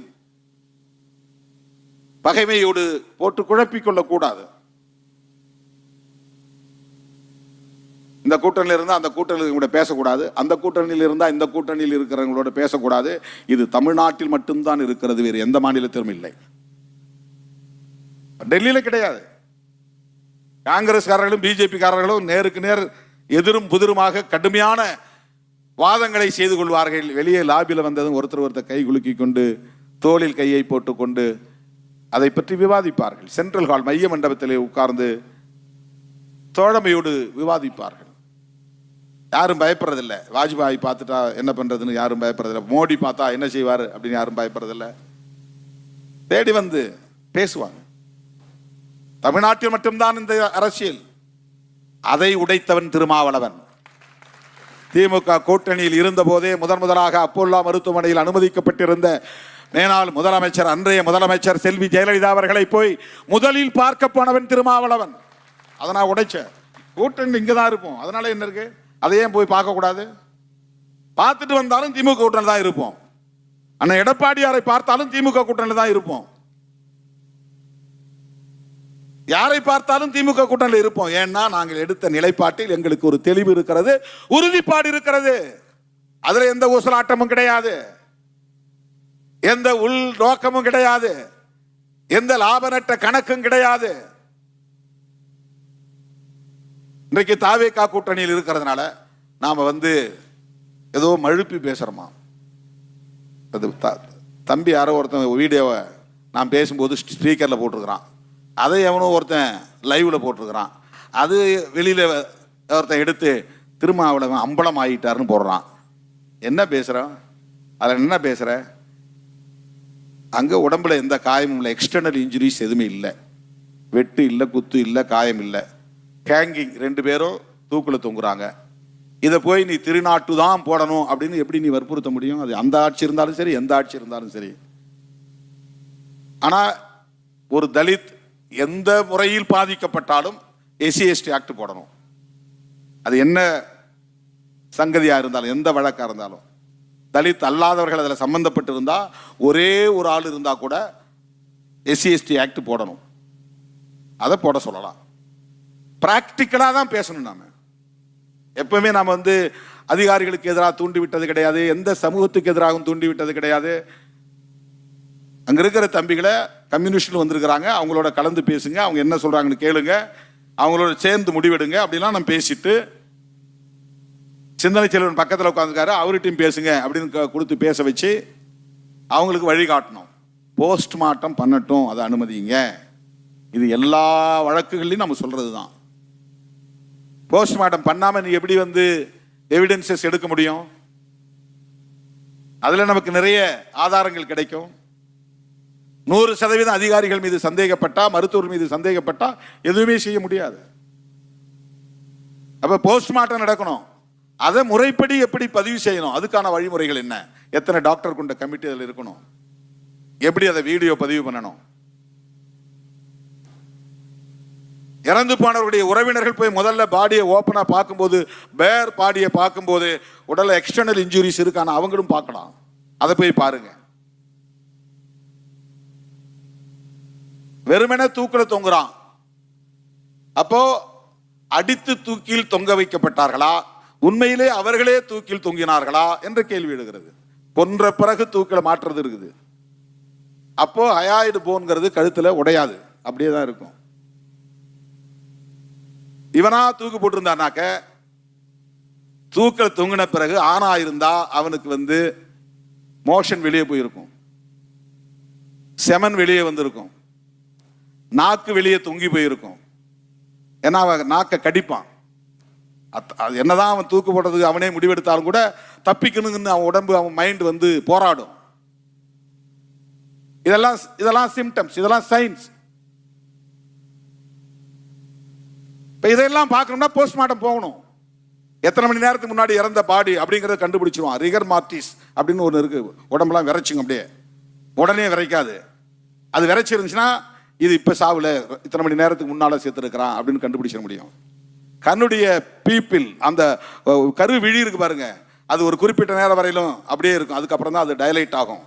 பகைமையோடு போட்டு குழப்பிக் கொள்ளக்கூடாது. இந்த கூட்டணியில் இருந்தால் அந்த கூட்டணியில் பேசக்கூடாது, அந்த கூட்டணியில் இருந்தால் இந்த கூட்டணியில் இருக்கிறவங்களோட பேசக்கூடாது. இது தமிழ்நாட்டில் மட்டும்தான் இருக்கிறது, வேறு எந்த மாநிலத்திலும் இல்லை. டெல்லியில கிடையாது. காங்கிரஸ்காரர்களும் பிஜேபிக்காரர்களும் நேருக்கு நேர் எதிரும் புதிருமாக கடுமையான வாதங்களை செய்து கொள்வார்கள். வெளியே லாபியில் வந்ததும் ஒருத்தர் கை குலுக்கி கொண்டு தோளில் கையை போட்டுக்கொண்டு அதை பற்றி விவாதிப்பார்கள். சென்ட்ரல் ஹால் மைய மண்டபத்திலே உட்கார்ந்து தோழமையோடு விவாதிப்பார்கள். யாரும் பயப்படுறதில்லை. வாஜ்பாய் பார்த்துட்டா என்ன பண்றதுன்னு யாரும் பயப்படுறதில்லை. மோடி பார்த்தா என்ன செய்வார் அப்படின்னு யாரும் பயப்படுறதில்லை. தேடி வந்து பேசுவாங்க. தமிழ்நாட்டில் மட்டும்தான் இந்த அரசியல். அதை உடைத்தவன் திருமாவளவன். திமுக கூட்டணியில் இருந்த போதே முதலாக அப்போல்லா மருத்துவமனையில் அனுமதிக்கப்பட்டிருந்த மேனாள் முதலமைச்சர், அன்றைய முதலமைச்சர் செல்வி ஜெயலலிதா அவர்களை போய் முதலில் பார்க்க போனவன் திருமாவளவன். அதை நான் உடைச்சேன். கூட்டணி இங்கதான் இருப்போம், அதனால என்ன இருக்கு, அதையே போய் பார்க்க கூடாது? பார்த்துட்டு வந்தாலும் திமுக கூட்டணியில் தான் இருப்போம். அண்ணன் எடப்பாடியாரை பார்த்தாலும் திமுக கூட்டணியில் தான் இருப்போம். யாரை பார்த்தாலும் திமுக கூட்டணியில் இருப்போம். ஏன்னா நாங்கள் எடுத்த நிலைப்பாட்டில் எங்களுக்கு ஒரு தெளிவு இருக்கிறது, உறுதிப்பாடு இருக்கிறது. அதுல எந்த ஊசலாட்டமும் கிடையாது, எந்த உள் நோக்கமும் கிடையாது, எந்த லாப நட்ட கணக்கும் கிடையாது. இன்றைக்கு தாவேகா கூட்டணியில் இருக்கிறதுனால நாம ஏதோ மழுப்பி பேசுறோமா? தம்பி யாரோ ஒருத்தன் வீடியோவை நான் பேசும்போது ஸ்பீக்கர்ல போட்டிருக்கிறான், அதை எவனோ ஒருத்தன் லைவ்ல போட்டிருக்கிறான், அது வெளியில ஒருத்தன் எடுத்து திருமாவளவன் அம்பலம் ஆகிட்டாருன்னு போடுறான். என்ன பேசுறான்? அதில் என்ன பேசுற? அங்க உடம்புல எந்த காயமும் இல்லை, எக்ஸ்டர்னல் இன்ஜுரிஸ் எதுவுமே இல்லை, வெட்டு இல்லை, குத்து இல்லை, காயம் இல்லை, ஹேங்கிங், 2 பேரும் தூக்குல தொங்குறாங்க. இதை போய் நீ திருநாட்டு தான் போடணும் அப்படின்னு எப்படி நீ வற்புறுத்த முடியும்? அது அந்த ஆட்சி இருந்தாலும் சரி, எந்த ஆட்சி இருந்தாலும் சரி. ஆனா ஒரு தலித் எந்த முறையில் பாதிக்கப்பட்டாலும் எஸ்சி/எஸ்டி ஆக்ட் போடணும். அது என்ன சங்கதியா இருந்தாலும், எந்த வழக்கா இருந்தாலும், தலித் அல்லாதவர்கள் அதில் சம்பந்தப்பட்டு இருந்தா, ஒரே ஒரு ஆள் இருந்தா கூட எஸ்சி/எஸ்டி ஆக்ட் போடணும். அதை போட சொல்லலாம். பிராக்டிக்கலா தான் பேசணும். நாம எப்பவுமே நாம அதிகாரிகளுக்கு எதிராக தூண்டி விட்டது கிடையாது, எந்த சமூகத்துக்கு எதிராகவும் தூண்டி விட்டது கிடையாது. அங்க இருக்கிற தம்பிகளை கம்யூனிஸ்ட்ல வந்திருக்கிறாங்க, அவங்களோட கலந்து பேசுங்க, அவங்க என்ன சொல்றாங்கன்னு கேளுங்க, அவங்களோட சேர்ந்து முடிவெடுங்க அப்படிலாம் நம்ம பேசிட்டு, சிந்தனை செல்வன் பக்கத்தில் உட்காந்துருக்காரு, அவர்கிட்டையும் பேசுங்க அப்படின்னு கொடுத்து பேச வச்சு அவங்களுக்கு வழிகாட்டணும். போஸ்ட்மார்ட்டம் பண்ணட்டும், அதை அனுமதிங்க. இது எல்லா வழக்குகள்லையும் நம்ம சொல்றது தான். போஸ்ட்மார்ட்டம் பண்ணாம நீ எப்படி எவிடன்சஸ் எடுக்க முடியும்? அதுல நமக்கு நிறைய ஆதாரங்கள் கிடைக்கும். 100% அதிகாரிகள் மீது சந்தேகப்பட்டா, மருத்துவர் மீது சந்தேகப்பட்டா எதுவுமே செய்ய முடியாது. அப்ப போஸ்ட்மார்ட்டம் நடக்கணும். அதை முறைப்படி எப்படி பதிவு செய்யணும், அதுக்கான வழிமுறைகள் என்ன, எத்தனை டாக்டர் கொண்ட கமிட்டி அதில் இருக்கணும், எப்படி அதை வீடியோ பதிவு பண்ணணும், இறந்து போனவருடைய உறவினர்கள் போய் முதல்ல பாடியை ஓப்பனா பார்க்கும்போது, பேர் பாடியை பார்க்கும்போது உடல்ல எக்ஸ்டர்னல் இன்ஜுரிஸ் இருக்கான அவங்களும் பார்க்கலாம். அதை போய் பாருங்க. வெறுமனே தூக்கில தொங்குறான், அப்போ அடித்து தூக்கில் தொங்க வைக்கப்பட்டார்களா, உண்மையிலே அவர்களே தூக்கில் தொங்கினார்களா என்ற கேள்வி எழுகிறது. கொன்ற பிறகு தூக்கில மாற்றுறது இருக்குது. அப்போ ஹயாய்டு போன்கிறது கழுத்துல உடையாது, அப்படியே தான் இருக்கும். இவனா தூக்கு போட்டிருந்தானாக்க, தூக்கில தொங்கின பிறகு ஆணா இருந்தா அவனுக்கு மோஷன் வெளியே போயிருக்கும், செமன் வெளியே வந்திருக்கும், நாக்கு வெளியே தொங்கி போயிருக்கும். ஏன்னா அவன் நாக்கை கடிப்பான். என்னதான் அவன் தூக்கு போடுறதுக்கு அவனே முடிவெடுத்தாலும் கூட தப்பிக்கணுங்கன்னு அவன் உடம்பு, அவன் மைண்ட் போராடும். இதெல்லாம் சிம்டம்ஸ், இதெல்லாம் சைன்ஸ். இப்ப இதெல்லாம் பார்க்கணும்னா போஸ்ட்மார்ட்டம் போகணும். எத்தனை மணி நேரத்துக்கு முன்னாடி இறந்த பாடி அப்படிங்கறத கண்டுபிடிச்சிருவான். ரிகர் மார்டிஸ் அப்படின்னு ஒன்று இருக்கு, உடம்புலாம் விரைச்சுங்க, அப்படியே உடனே விரைக்காது. அது விரைச்சி இருந்துச்சுன்னா இது இப்ப சாவுல இத்தனை மணி நேரத்துக்கு முன்னால சேர்த்து இருக்கிறான் அப்படின்னு கண்டுபிடிச்சிட முடியும். கண்ணுடைய பீப்பிள், அந்த கரு விழி இருக்கு பாருங்க, அது ஒரு குறிப்பிட்ட நேரம் வரையிலும் அப்படியே இருக்கும். அதுக்கப்புறம் தான் அது டைலைட் ஆகும்.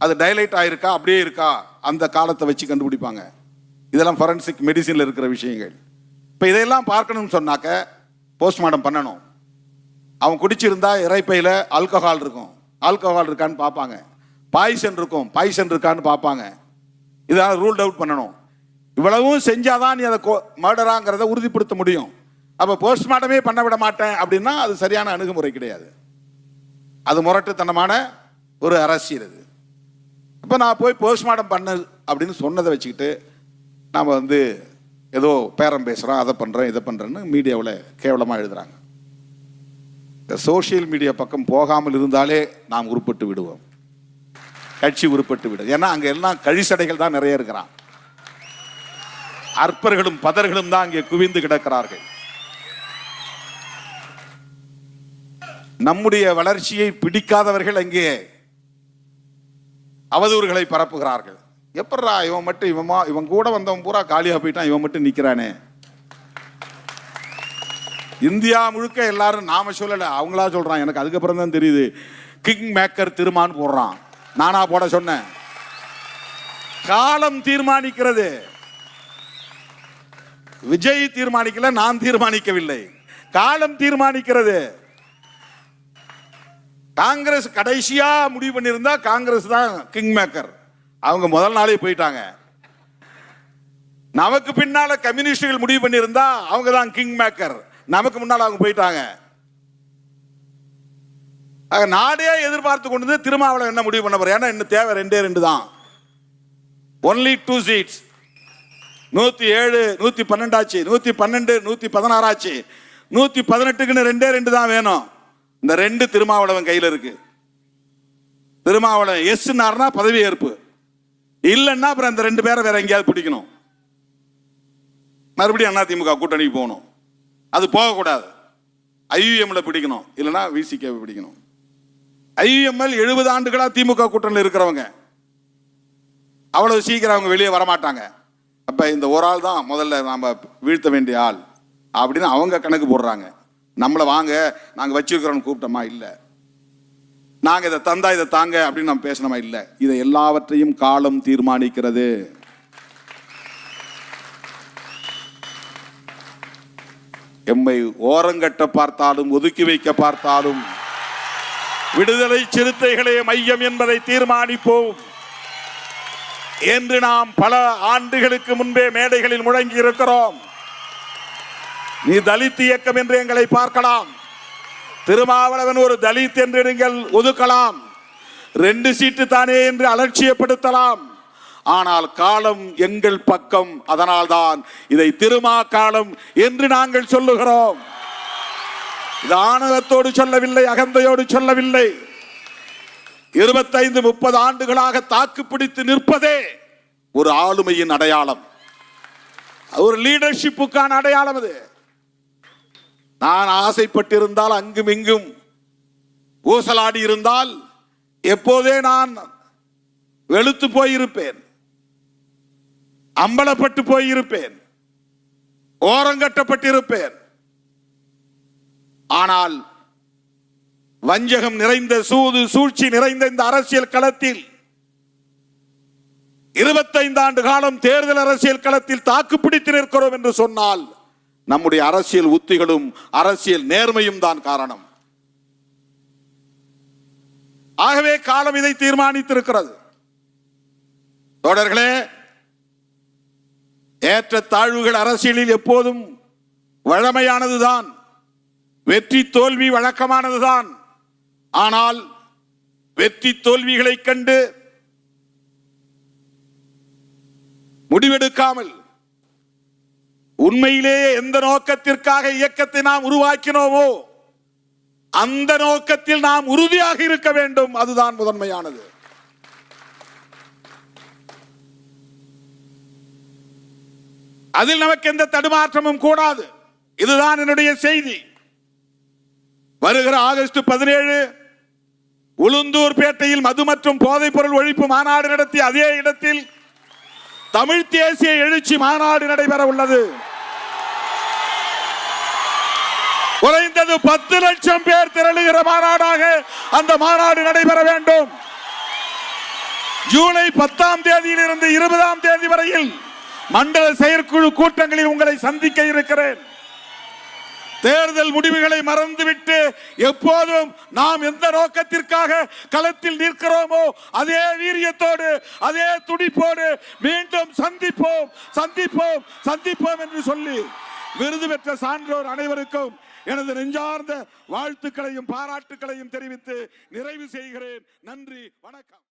அது டைலைட் ஆயிருக்கா, அப்படியே இருக்கா, அந்த காலத்தை வச்சு கண்டுபிடிப்பாங்க. இதெல்லாம் ஃபாரன்சிக் மெடிசின்ல இருக்கிற விஷயங்கள். இப்ப இதையெல்லாம் பார்க்கணும்னு சொன்னாக்க போஸ்ட்மார்ட்டம் பண்ணணும். அவன் குடிச்சிருந்தா இறைப்பையில ஆல்கஹால் இருக்கும், ஆல்கஹால் இருக்கான்னு பார்ப்பாங்க. பாய்சன் இருக்கும், பாய்சன் இருக்கான்னு பார்ப்பாங்க. இதெல்லாம் ரூல்ட் அவுட் பண்ணணும். இவ்வளவும் செஞ்சாதான் நீ அதை மர்டராங்கிறத உறுதிப்படுத்த முடியும். அப்ப போஸ்ட்மார்ட்டமே பண்ண விட மாட்டேன் அப்படின்னா அது சரியான அணுகுமுறை கிடையாது. அது முரட்டுத்தனமான ஒரு அரசியல். அது அப்ப நான் போய் போஸ்ட்மார்ட்டம் பண்ண அப்படின்னு சொன்னதை வச்சுக்கிட்டு நாம ஏதோ பேரம் பேசுறோம், அதை பண்றேன், இதை பண்றேன்னு மீடியாவில் கேவலமா எழுதுறாங்க. இந்த சோசியல் மீடியா பக்கம் போகாமல் இருந்தாலே நாம் உருப்பட்டு விடுவோம், கட்சி உருப்பட்டு விடும். ஏன்னா அங்க எல்லாம் கழிசடைகள் தான் நிறைய இருக்கிறான். அற்பர்களும் பதர்களும் தான் அங்கே குவிந்து கிடக்கிறார்கள். நம்முடைய வளர்ச்சியை பிடிக்காதவர்கள் அங்கே அவதூறுகளை பரப்புகிறார்கள். எப்படா இவன் மட்டும் இவன் கூட வந்தவன் பூரா காலியா போயிட்டான், இவன் மட்டும் நிக்கிறானே. இந்தியா முழுக்க எல்லாரும் நாம சொல்லல, அவங்களா சொல்றான். எனக்கு அதுக்கப்புறம் தான் தெரியுது கிங் மேக்கர் திருமான்னு போடுறான். நானா போட சொன்னேன்? காலம் தீர்மானிக்கிறது. விஜய் தீர்மானிக்கல, நான் தீர்மானிக்கவில்லை, காலம் தீர்மானிக்கிறது. காங்கிரஸ் கடைசியா முடிவு பண்ணியிருந்தா காங்கிரஸ் தான் கிங் மேக்கர். அவங்க முதல் நாளே போயிட்டாங்க. நமக்கு பின்னால கம்யூனிஸ்டுகள் முடிவு பண்ணியிருந்தா அவங்க தான் கிங் மேக்கர். நமக்கு முன்னால அவங்க போயிட்டாங்க. நாடே எதிர்பார்த்து கொண்டு திருமாவளவன் என்ன முடிவு பண்ண போற? ஏன்னா இன்னும் தேவை 2 தான். Only 2 seeds. 107 112 ஆச்சு, 112 116 ஆச்சு, 118க்குன்னு 2 தான் வேணும். இந்த 2 திருமாவளவன் கையில் இருக்கு. திருமாவளவன் எஸ்னார்னா பதவி ஏற்பு, இல்லைன்னா அப்புறம் இந்த 2 பேரை வேற எங்கேயாவது பிடிக்கணும். மறுபடியும் அதிமுக கூட்டணிக்கு போகணும். அது போகக்கூடாது. ஐயுஎம்ல பிடிக்கணும், இல்லைன்னா விசிகே பிடிக்கணும். ஐயுஎம்எல் 70 ஆண்டுகளா திமுக கூட்டணியில் இருக்கிறவங்க, அவ்வளவு சீக்கிரம் அவங்க வெளியே வரமாட்டாங்க. அப்ப இந்த ஒரு ஆள் தான் முதல்ல நாம வீழ்த்த வேண்டிய ஆள் அப்படின்னு அவங்க கணக்கு போடுறாங்க. நம்மளை வாங்க நாங்க வச்சிருக்கிறோம் கூப்பிட்டோமா? இல்ல. நாங்க இதை தந்தா இதை தாங்க அப்படின்னு நம்ம பேசணுமா? இல்ல. இதை எல்லாவற்றையும் காலம் தீர்மானிக்கிறது. எம்மை ஓரங்கட்ட பார்த்தாலும் ஒதுக்கி வைக்க பார்த்தாலும் விடுதலை சிறுத்தைகளே மையம் என்பதை தீர்மானிப்போம் என்று நாம் பல ஆண்டுகளுக்கு முன்பே மேடைகளில் முழங்கி இருக்கிறோம். நீ தலித் இயக்கம் என்று எங்களை பார்க்கலாம், திருமாவளவன் ஒரு தலித் என்று நீங்கள் ஒதுக்கலாம், 2 சீட்டு தானே என்று அலட்சியப்படுத்தலாம். ஆனால் காலம் எங்கள் பக்கம். அதனால்தான் இதை திருமா காலம் என்று நாங்கள் சொல்லுகிறோம். இது ஆணவத்தோடு சொல்லவில்லை, அகந்தையோடு சொல்லவில்லை. 25-30 ஆண்டுகளாக தாக்கு பிடித்து நிற்பதே ஒரு ஆளுமையின் அடையாளம், ஒரு லீடர்ஷிப்புக்கான அடையாளம். அது நான் ஆசைப்பட்டிருந்தால், அங்கும் இங்கும் ஊசலாடி இருந்தால் எப்போதே நான் வெளுத்து போயிருப்பேன், அம்பலப்பட்டு போயிருப்பேன், ஓரங்கட்டப்பட்டிருப்பேன். ஆனால் வஞ்சகம் நிறைந்த, சூது சூழ்ச்சி நிறைந்த இந்த அரசியல் களத்தில் 25 ஆண்டு காலம் தேர்தல் அரசியல் களத்தில் தாக்கு பிடித்து நிற்கிறோம் என்று சொன்னால் நம்முடைய அரசியல் உத்திகளும் அரசியல் நேர்மையும் தான் காரணம். ஆகவே காலம் இதை தீர்மானித்திருக்கிறது. தோழர்களே, ஏற்ற தாழ்வுகள் அரசியலில் எப்போதும் வழமையானதுதான், வெற்றி தோல்வி வழக்கமானதுதான். ஆனால் வெற்றி தோல்விகளை கண்டு முடிவெடுக்காமல் உண்மையிலேயே எந்த நோக்கத்திற்காக இயக்கத்தை நாம் உருவாக்கினோமோ அந்த நோக்கத்தில் நாம் உறுதியாக இருக்க வேண்டும். அதுதான் முதன்மையானது. அதில் நமக்கு எந்த தடுமாற்றமும் கூடாது. இதுதான் என்னுடைய செய்தி. வருகிற ஆகஸ்ட் 17 உளுந்தூர் பேட்டையில் மது மற்றும் போதைப் பொருள் ஒழிப்பு மாநாடு நடத்தி அதே இடத்தில் தமிழ் தேசிய எழுச்சி மாநாடு நடைபெற உள்ளது. குறைந்தது 10 லட்சம் பேர் திரளுகிற மாநாடாக அந்த மாநாடு நடைபெற வேண்டும். ஜூலை 10ஆம் தேதியிலிருந்து 20ஆம் தேதி வரையில் மண்டல செயற்குழு கூட்டங்களில் உங்களை சந்திக்க இருக்கிறேன். தேர்தல் முடிவுகளை மறந்துவிட்டு எப்போதும் நாம் எந்த நோக்கத்திற்காக களத்தில் நிற்கிறோமோ அதே வீரியத்தோடு, அதே துடிப்போடு மீண்டும் சந்திப்போம் சந்திப்போம் சந்திப்போம் என்று சொல்லி விருது பெற்ற சான்றோர் அனைவருக்கும் எனது நெஞ்சார்ந்த வாழ்த்துக்களையும் பாராட்டுக்களையும் தெரிவித்து நிறைவு செய்கிறேன். நன்றி, வணக்கம்.